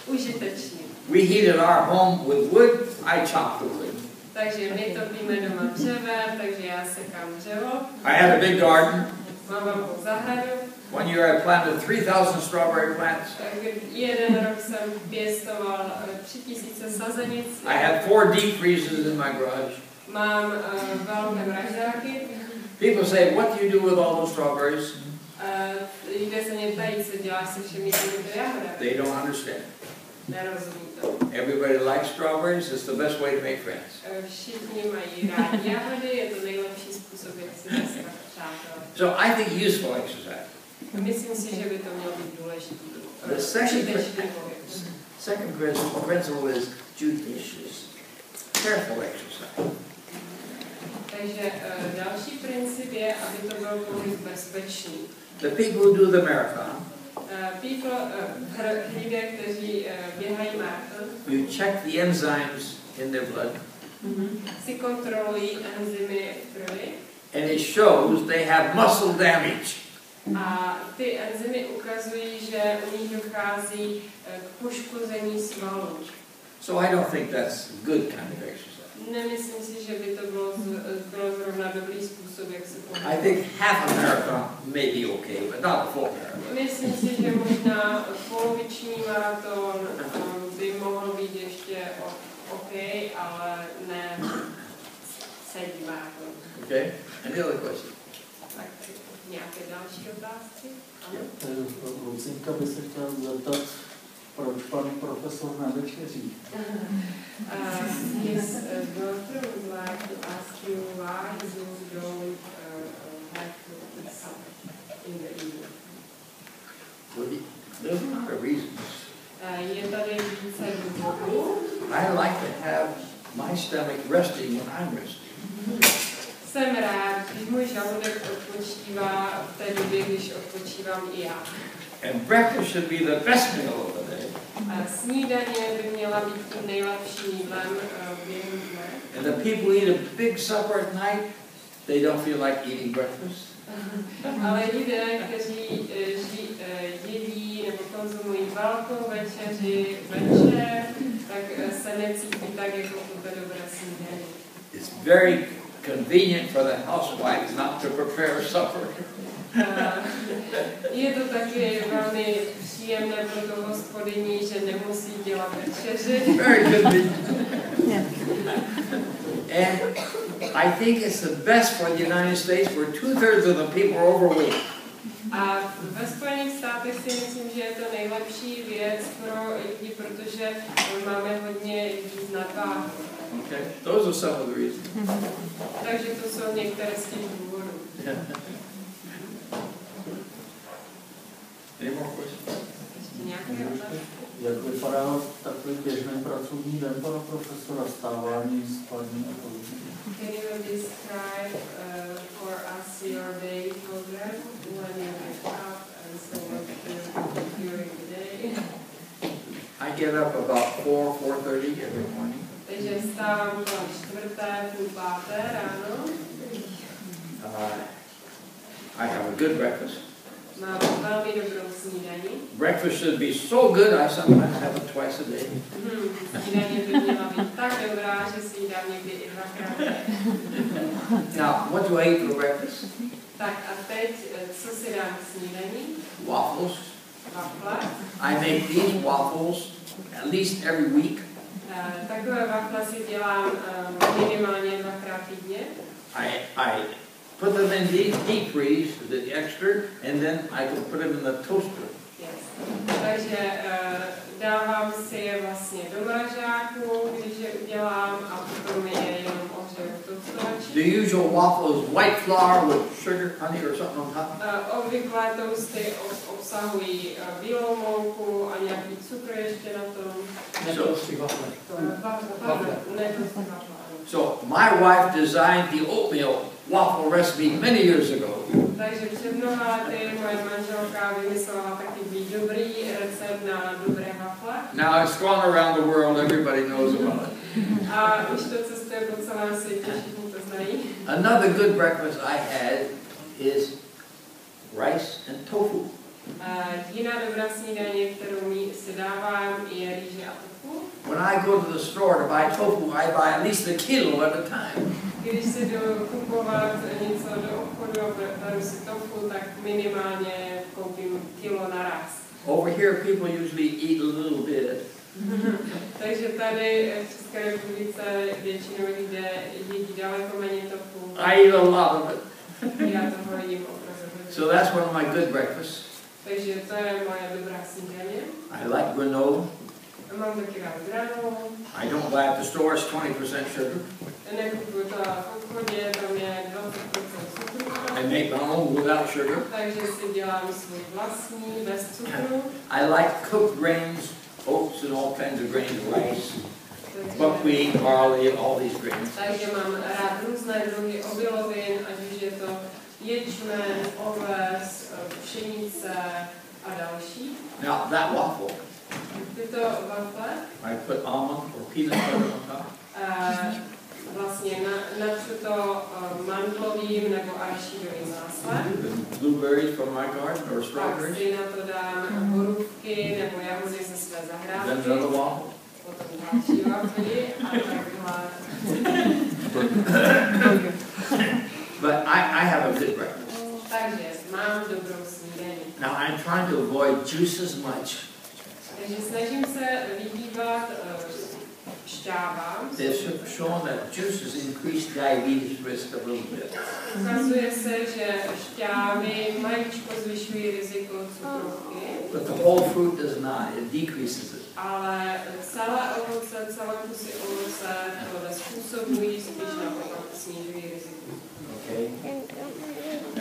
Užitečný. We heated our home with wood. I chopped the wood. Takže my topíme doma dřevem, takže já sekám dřevo. I had a big garden. Mám velkou zahradu. One year I planted 3,000 strawberry plants. Jeden rok jsem pěstoval 3000 sazenic. I had 4 deep freezers in my garage. Mám velké mrazáky. People say, what do you do with all those strawberries? Lidé se mě ptají, co děláš se všemi těmito jahodami. They don't understand. Nerozumí to. Everybody likes strawberries. It's the best way to make friends. Všichni mají rádi jahody, je to nejlepší způsob, jak si získat přátelé. So I think useful exercise. Myslím si, že by to mělo být důležitý. The second principle is judicious, careful exercise. Takže další princip je, aby to byl pohyb bezpečný. The people who do the marathon, lidé, kteří běhají maraton, you check the enzymes in their blood, si kontrolují enzymy v krvi. and it shows they have muscle damage. A ty enzymy ukazují, že u nich dochází k poškození svalů. So I don't think that's a good kind of exercise. Nemyslím si, že by to bylo zrovna dobrý způsob, jak se pohybovat. I think half a marathon may be okay, but not a full marathon. Myslím si, že možná poloviční maraton by mohl být ještě OK, ale ne celý maraton. Okay? Any other question? Tak nějaké další otázky? Ano? Lucinka by se chtěla zeptat, Proč pan profesor nevečeří? His daughter would like to ask you why you don't like to eat supper in the evening. There's a lot of reasons. Je tady více důvodů. I like to have my stomach resting when I'm resting. Jsem rád, když můj žaludek odpočívá v té době, když odpočívám i já. And breakfast should be the best meal of the day. Snídaně by měla být tím nejlepším jídlem během dne. And the people who eat a big supper at night, they don't feel like eating breakfast. Ale lidé, kteří jedí nebo konzumují velkou večeři večer, tak se necítí tak, jako to dobré snídaně. It's very convenient for the housewife not to prepare supper. Je to taky velmi příjemné pro tu hospodyni, že nemusí dělat večeři. Very convenient. And I think it's the best for the United States, where 2/3 of the people are overweight. A ve Spojených státech si myslím, že je to nejlepší věc pro lidi, protože máme hodně lidí s nadváhou. Okay, those are some of the reasons. Takže to jsou některé z těch důvodů. Any more questions? Ještě nějaké otázky? Jak vypadá takový běžný pracovní den pana profesora, stávání, spání a podobně? Can you describe for us your day program when you wake up and so what you do during the day? I get up about 4:30 every morning. Takže vstávám kolem 4:30 ráno. I have a good breakfast. Mám velmi dobrou snídaní. Breakfast should be so good, I sometimes have it twice a day. Snídaně by měla být tak dobrá, že si ji dám někdy i dvakrát. Now, what do I eat for breakfast? Tak a teď, co si dám k snídaní? Waffles. Wafle. I make these waffles at least every week. Takové wafle si dělám minimálně 2krát týdně. I put them in deep freeze, the extra, and then I can put them in the toaster. Yes. Takže dávám si je vlastně do mrazáku, když je udělám, a potom je jenom ohřeju v tostovači. The usual waffle is white flour with sugar, honey, or something on top. Obvyklé toasty obsahují bílou mouku a nějaký cukr ještě na tom. Netoasty wafle. So my wife designed the oatmeal waffle recipe many years ago. Takže před mnoha lety moje manželka vymyslela takový dobrý recept na dobré wafle. Now it's gone around the world, everybody knows about it. A už to cestuje po celém světě, všichni to znají. Another good breakfast I had is rice and tofu. Jiná dobrá snídaně, kterou si dávám, je rýže a tofu. When I go to the store to buy tofu, I buy at least a kilo at a time. Když si jdu kupovat něco do obchodu a beru si tofu, tak minimálně koupím kilo naraz. Over here, people usually eat a little bit. Takže tady v České republice většinou lidé jedí daleko méně tofu. I eat a lot of it. Já toho jím opravdu. So that's one of my good breakfasts. Takže to je moje dobrá snídaně. I like granola. Mám taky rád granolu. I don't buy at the store, it's 20% sugar. Nekupuju to v obchodě, tam je 20% cukru. I make my own without sugar. Takže si dělám svůj vlastní, bez cukru. I like cooked grains, oats and all kinds of grains, rice, buckwheat, barley, all these grains. Takže mám rád různé druhy obilovin, ať už je to ječmen, oves, pšenice a další. Now that waffle, Tyto wafle I put almond or peanut butter on top. Vlastně natřu to mandlovým nebo arašidovým máslem. Blueberries from my garden or Pak strawberries. si na to dám borůvky nebo jahody ze své Then zahrádky. another waffle. Potom další wafly a takhle. But I have a good breakfast. Takže mám dobrou snídaní. Now I'm trying to avoid juices much. Takže snažím se vyhýbat šťávám. They've shown that juices increase diabetes risk a little bit. Ukazuje se, že šťávy maličko zvyšují riziko cukrovky. But the whole fruit does not. It decreases it. Ale celé ovoce, celé kusy ovoce tohle způsobují spíš naopak snižují riziko. Okay.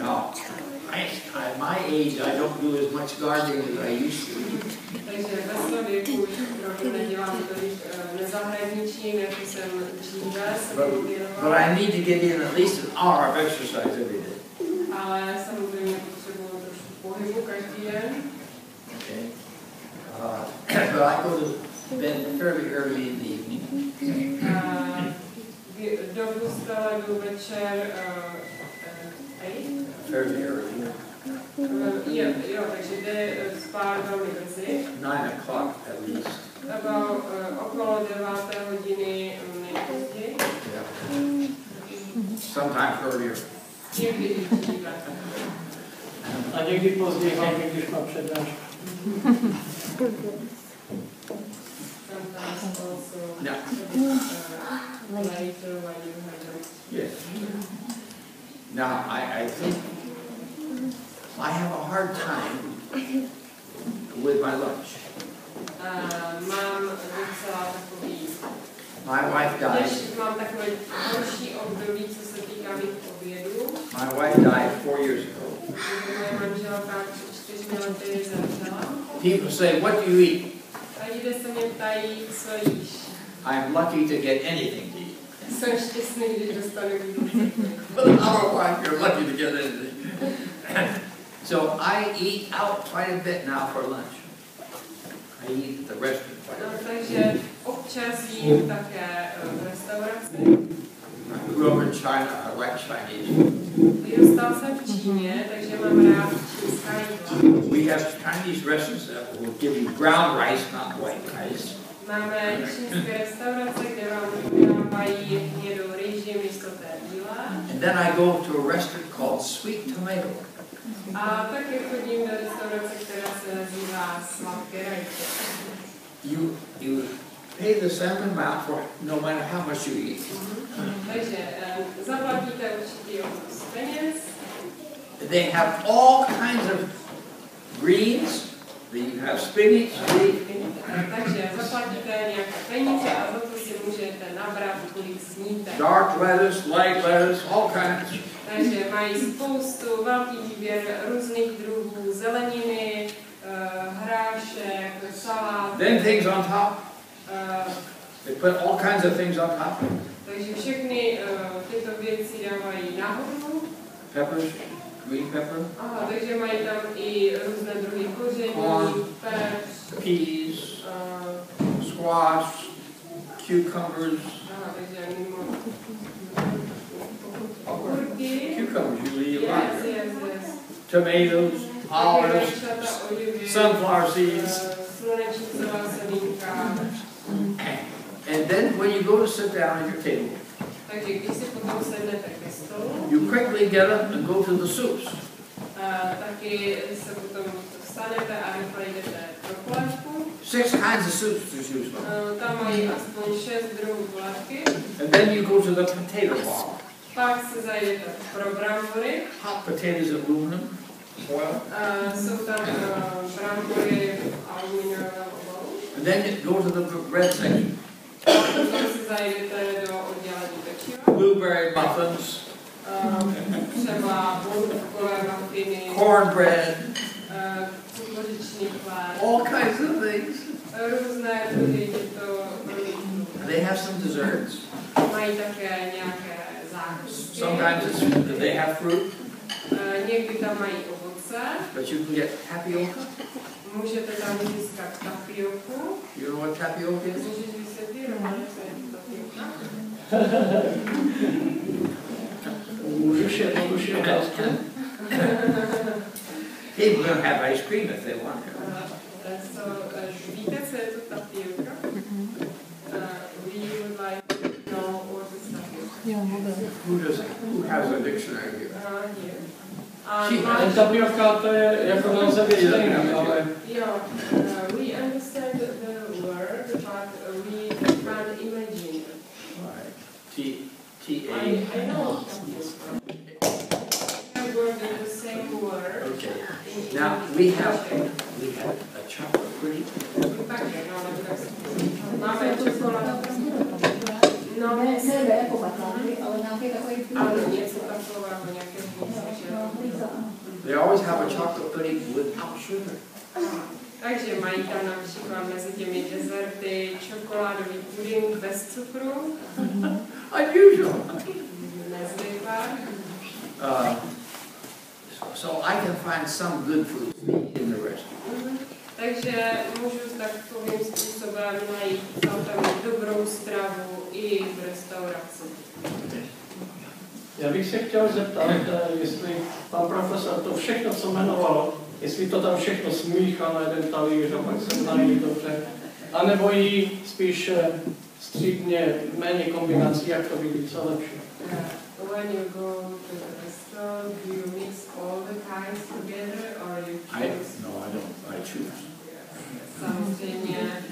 Now, at my age, I don't do as much gardening as I used to. Takže ve svém věku už opravdu nedělám tolik nezahradničím, jako jsem dříve se But I need to get in at least an hour of exercise every day. Ale samozřejmě potřebuji trošku pohybu každý den. Okay. But I go to bed fairly early in the evening. Do postele jdu večer Fairly early. Jo, takže jde spát velmi brzy. 9 o'clock at least. Okolo 9. hodiny nejpozději. Yeah. Sometimes earlier. Někdy dříve. A někdy později, hlavně když mám přednášku. Sometimes also Yeah. later when you have Yes. Now, I think I have a hard time with my lunch. mám docela takový My wife died. mám takové horší období, co se týká mých obědů. My wife died 4 years ago. Moje manželka před 4 lety zemřela. People say, "What do you eat?" A lidé se mě ptají, co jíš. I'm lucky to get anything to eat. Jsem šťastný, když dostanu jídlo. But I'm a wife, you're lucky to get anything. So I eat out quite a bit now for lunch. I eat at the restaurant quite a bit. Takže občas jím také v restauraci. I grew up in China, I like Chinese. Vyrůstal jsem v Číně, takže mám rád čínská jídla. We have Chinese restaurants that will give you ground rice, not white rice. Máme čínské restaurace, kde vám podávají hnědou rýži místo té bílé. And then I go to a restaurant called Sweet Tomato. A taky chodím do restaurace, která se nazývá Sladké rajče. You pay the same amount for no matter how much you eat. Takže zaplatíte určitý obnos peněz. They have all kinds of greens. You have spinach. Takže zaplatíte nějaké peníze a za to si můžete nabrat, kolik sníte. Dark lettuce, light lettuce, all kinds. Takže mají spoustu, velký výběr různých druhů zeleniny, hrášek, salát. Then things on top. They put all kinds of things on top. Takže všechny tyto věci dávají nahoru. Peppers, green pepper. Aha, takže mají tam i různé druhy koření, pepř, peas, squash, cucumbers. aha, takže mimo okurky. Cucumbers usually you like. Yes. Tomatoes, olives, sunflower seeds. Slunečnicová semínka. And then when you go to sit down at your table, Takže když si potom sednete ke stolu, you quickly get up and go to the soups. taky se potom vstanete a rychle jdete pro polévku. 6 kinds of soups there's usually. Tam mají aspoň 6 druhů polévky. And then you go to the potato ball. Pak se zajdete pro brambory. Hot potatoes in aluminum foil. Jsou tam brambory v aluminiovém obalu. And then you go to the bread section. Potom se zajdete do oddělení pečiva. Blueberry muffins. Třeba borůvkové muffiny. Cornbread. Kukuřičný chléb. All kinds of things. Různé druhy těchto produktů. They have some desserts. Mají také nějaké zákusky. Sometimes they have fruit. Někdy tam mají ovoce. But you can get tapioca. Můžete tam získat tapioku. You know what tapioca is? Můžeš vysvětlit, Romane, co je tapioka? Můžeš jednoduše otázku? People can have ice cream if they want to. Víte, co je to tapioka? We would like to know what is tapioka. Who has a dictionary here? Here. Tapioka to je jako název stejný, ale... Jo, we understand the word, but we can't imagine. Right. T-A. I know. We are working the same word. Okay. Now we have chocolate pretty? Máme čokoládu. No, ne jako baklávky, ale nějaké takové něco takového, nějaké They always have a chocolate pudding without sugar. Takže mají tam například mezi těmi dezerty čokoládový puding bez cukru. Unusual. Nezvyklá. So I can find some good food in the restaurant. Takže můžu takovým způsobem najít celkem dobrou stravu i v restauraci. Já bych se chtěl zeptat, jestli pan profesor to všechno, co jmenoval, jestli to tam všechno smíchá na jeden talíř a pak se znají dobře, anebo jí spíš střídně méně kombinací, jak to vidí, co lepší. When you go to the restaurant, do you mix all the kinds together or you choose? No, I don't. I choose. Samozřejmě,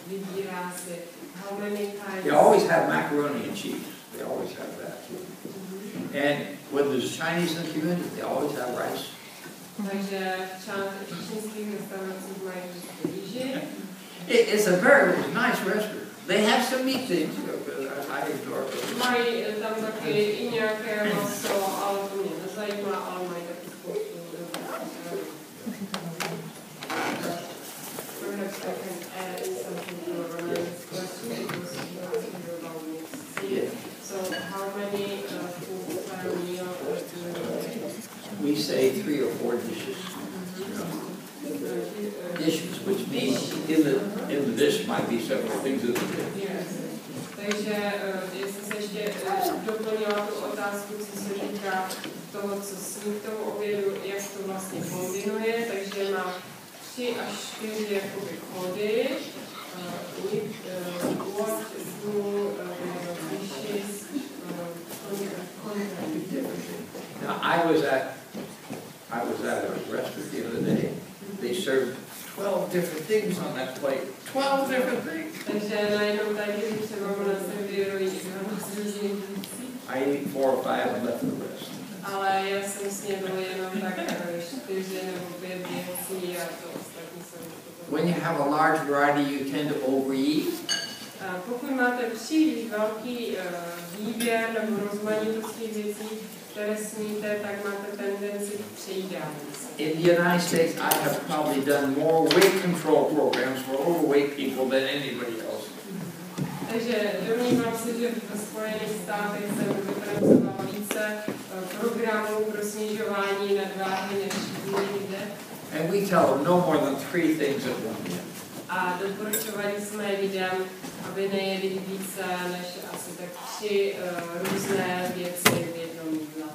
vybírá si. How many kinds? They always have macaroni and cheese. They always have that. And when there's Chinese in the community, they always have rice. Takže v čínských restauracích mají rýži. It's a very nice restaurant. They have some meat things. I enjoy it. Mají tam taky i nějaké maso, ale to mě nezajímá, ale mají taky spoustu. Perhaps I can add something to Ronan's question because you asked me about mixed seed. So how many foods per meal do you make? We say 3 or 4 dishes. Dishes, which means in the dish might be several things in the dish. Yes. Takže jestli se ještě doplnila tu otázku, co se týká toho, co sní k tomu obědu, jak to vlastně kombinuje, takže má 3 až 4 jakoby chody, what, food, dishes, Now I was at a restaurant the other day. They served 12 different things on that plate. 12 different things. Takže najednou tady třeba ona servírují I ate 4 or 5 and left the rest. ale já jsem snědl jenom tak 4 nebo 5 věcí a to ostatní jsem When you have a large variety, you tend to overeat. Pokud máte příliš velký výběr nebo rozmanitost těch věcí, které sníte, tak máte tendenci k přejídání. In the United States, I have probably done more weight control programs for overweight people than anybody else. Takže domnívám se, že ve Spojených státech jsem vypracoval více programů pro snižování nadváhy než jiní lidé. And we tell them no more than 3 things at one time. A doporučovali jsme lidem, aby nejedli více než asi tak 3 různé věci v jednom jídle.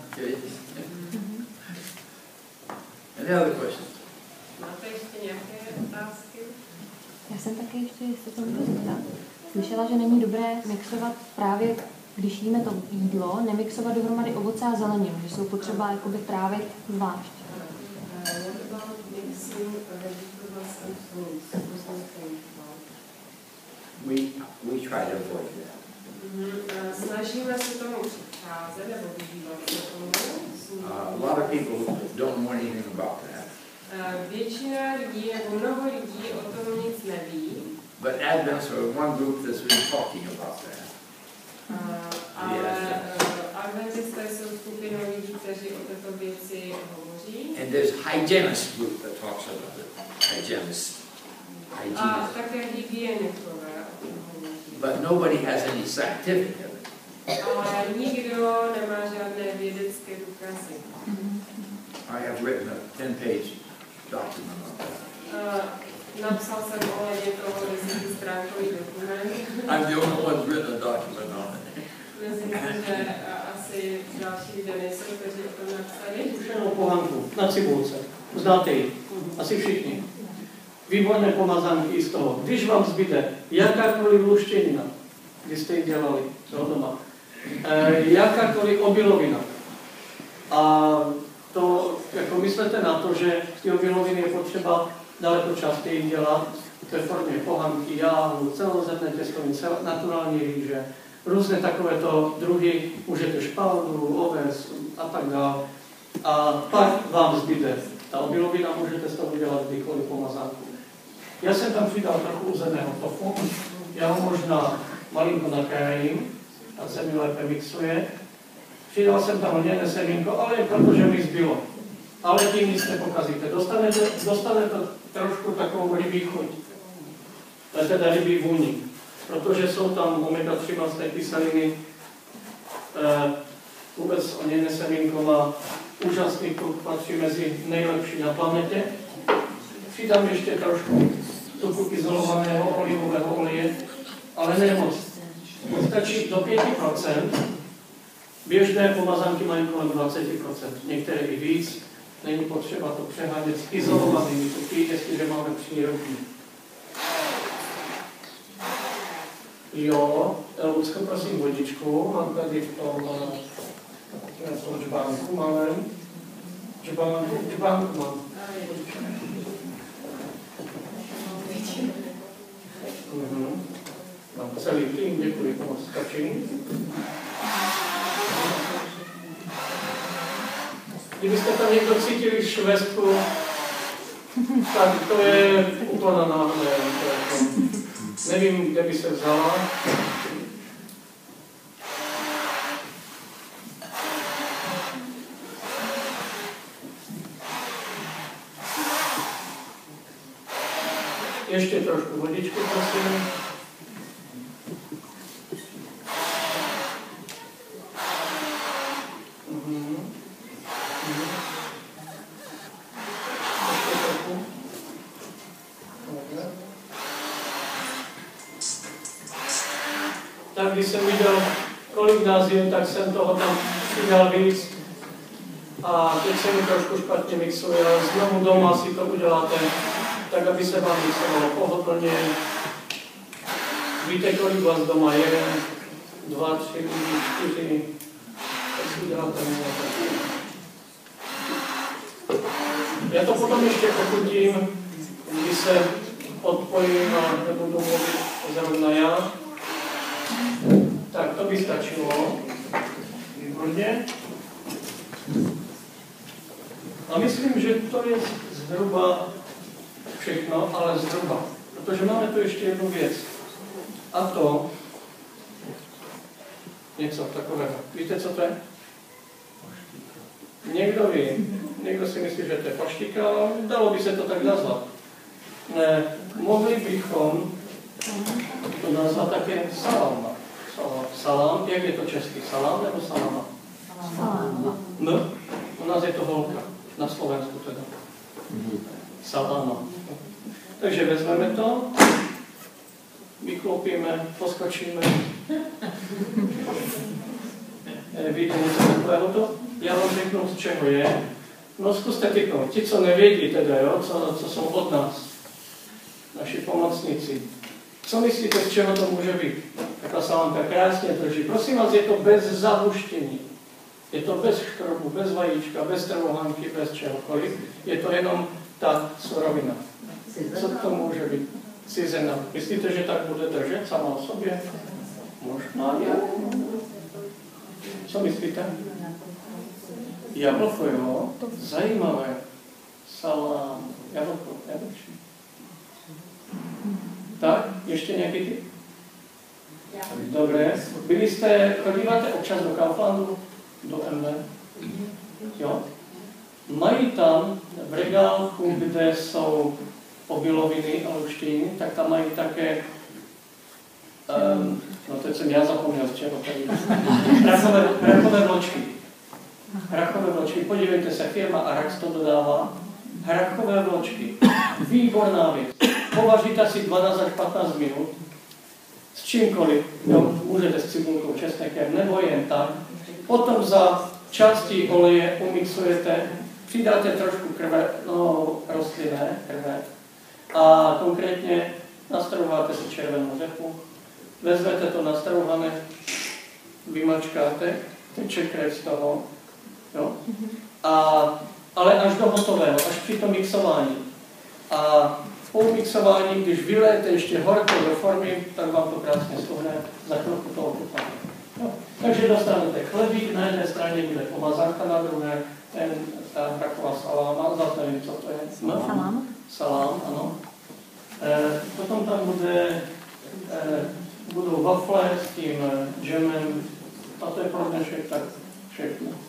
Any other questions? Máte ještě nějaké otázky? Já jsem taky ještě, jestli to můžu zeptat, slyšela, že není dobré mixovat právě, když jíme to jídlo, nemixovat dohromady ovoce a zeleninu, že jsou potřeba jakoby trávit zvlášť. We try to avoid that. Snažíme se tomu předcházet nebo vyhýbat se tomu. A lot of people don't know anything about that. Většina lidí nebo mnoho lidí o tom nic neví. But Adventists are one group that's been talking about that. Ale adventisté jsou skupinou lidí, kteří o této věci hovoří. And there's hygienist group that talks about it. Hygienist. A také hygienikové o tom hovoří. But nobody has any scientific evidence. Ale nikdo nemá žádné vědecké důkazy. I have written a 10-page document on that. Napsal jsem ohledně toho 10stránkový dokument. I'm the only one who's written a document on it. Myslím, že asi další lidé nejsou, kteří o tom napsali. Už jenom pohanku na cibulce. Znáte ji. Asi všichni. Výborné pomazánky z toho. Když vám zbyde jakákoliv luštěnina, kdy jste ji dělali, co doma, jakákoliv obilovina. A to, jako myslete na to, že ty obiloviny je potřeba daleko častěji dělat ve formě pohanky, jáhlu, celozemné těstoviny, naturální rýže, různé takovéto druhy, můžete špaldu, oves a tak dále. A pak vám zbyde Ta obilovina můžete z toho udělat kdykoliv pomazánku. Já jsem tam přidal trochu uzeného tofu, já ho možná malinko nakrájím, a se mi lépe mixuje. Přidal jsem tam lněné semínko, ale jen proto, že mi zbylo. Ale tím nic nepokazíte. Dostanete trošku takovou rybí chuť. To je teda rybí vůni. Protože jsou tam omega-3 mastné kyseliny, vůbec lněné semínko má úžasný tuk, patří mezi nejlepší na planetě. Přidám ještě trošku tuku izolovaného olivového oleje, ale ne moc. Stačí do 5%. Běžné pomazánky mají kolem 20%, některé i víc. Není potřeba to přehánět s izolovanými tuky, jestliže máme přírodní. Jo, Lucko, prosím vodičku. Mám tady v tom čbánku malém. Čbánku mám. Mám celý tým, děkuji, moc stačí. Kdybyste tam někdo cítili švestku, tak to je úplná náhle. Nevím, kde by se vzala. Ještě trošku vodičky, prosím. Tak když jsem viděl, kolik nás je, tak jsem toho tam přidal víc. A teď se mi trošku špatně mixuje, ale znovu doma si to uděláte, tak aby se vám mixovalo pohodlně. Víte, kolik vás doma je? 2, 3, 4. Tak si uděláte nějaké. Já to potom ještě pochutím, když se odpojím a nebudu mluvit zrovna já. Tak to by stačilo. Výborně. A myslím, že to je zhruba všechno, ale zhruba. Protože máme tu ještě jednu věc. A to něco takového. Víte, co to je? Někdo ví. Někdo si myslí, že to je paštika, ale dalo by se to tak nazvat. Mohli bychom to nazvat také salama. Salám, jak je to český? Salám nebo salama? Salama. U nás je to holka, na Slovensku teda. Salama. Takže vezmeme to, vyklopíme, poskočíme. Víte něco takového to? Já vám řeknu, z čeho je. No zkuste typnout. Ti, co nevědí teda, jo, co jsou od nás, naši pomocníci. Co myslíte, z čeho to může být? Taková salámka krásně drží. Prosím vás, je to bez zahuštění. Je to bez škrobu, bez vajíčka, bez trvohanky, bez čehokoliv. Je to jenom ta surovina. Co to může být? Cizena. Myslíte, že tak bude držet sama o sobě? Možná je. Co myslíte? Jablko, jo? Zajímavé. Salám. Jablko. Tak, ještě nějaký typ? Dobré. Chodíváte občas do Kauflandu? Do MV? Jo? Mají tam v regálku, kde jsou obiloviny a luštiny, tak tam mají také, no teď jsem já zapomněl, z čeho tady. Hrachové vločky. Hrachové vločky. Podívejte se, firma Arax to dodává. Hrachové vločky. Výborná věc. Povaříte asi 12 až 15 minut. S čímkoliv. Jo, můžete s cibulkou, česnekem, nebo jen tak. Potom za částí oleje umixujete, přidáte trošku krve, no rostlinné krve. A konkrétně nastrouháte si červenou řepu. Vezmete to nastrouhané, vymačkáte, teče krev z toho. Jo? Ale až do hotového, až při tom mixování. A po mixování, když vylijete ještě horko do formy, tak vám to krásně stuhne, za chvilku to ochutnáte. Takže dostanete chlebík, na jedné straně bude pomazánka, na druhé ta taková saláma, zase nevím, co to je. Salám. Salám, ano. Potom tam budou wafle s tím džemem, a to je pro dnešek tak všechno.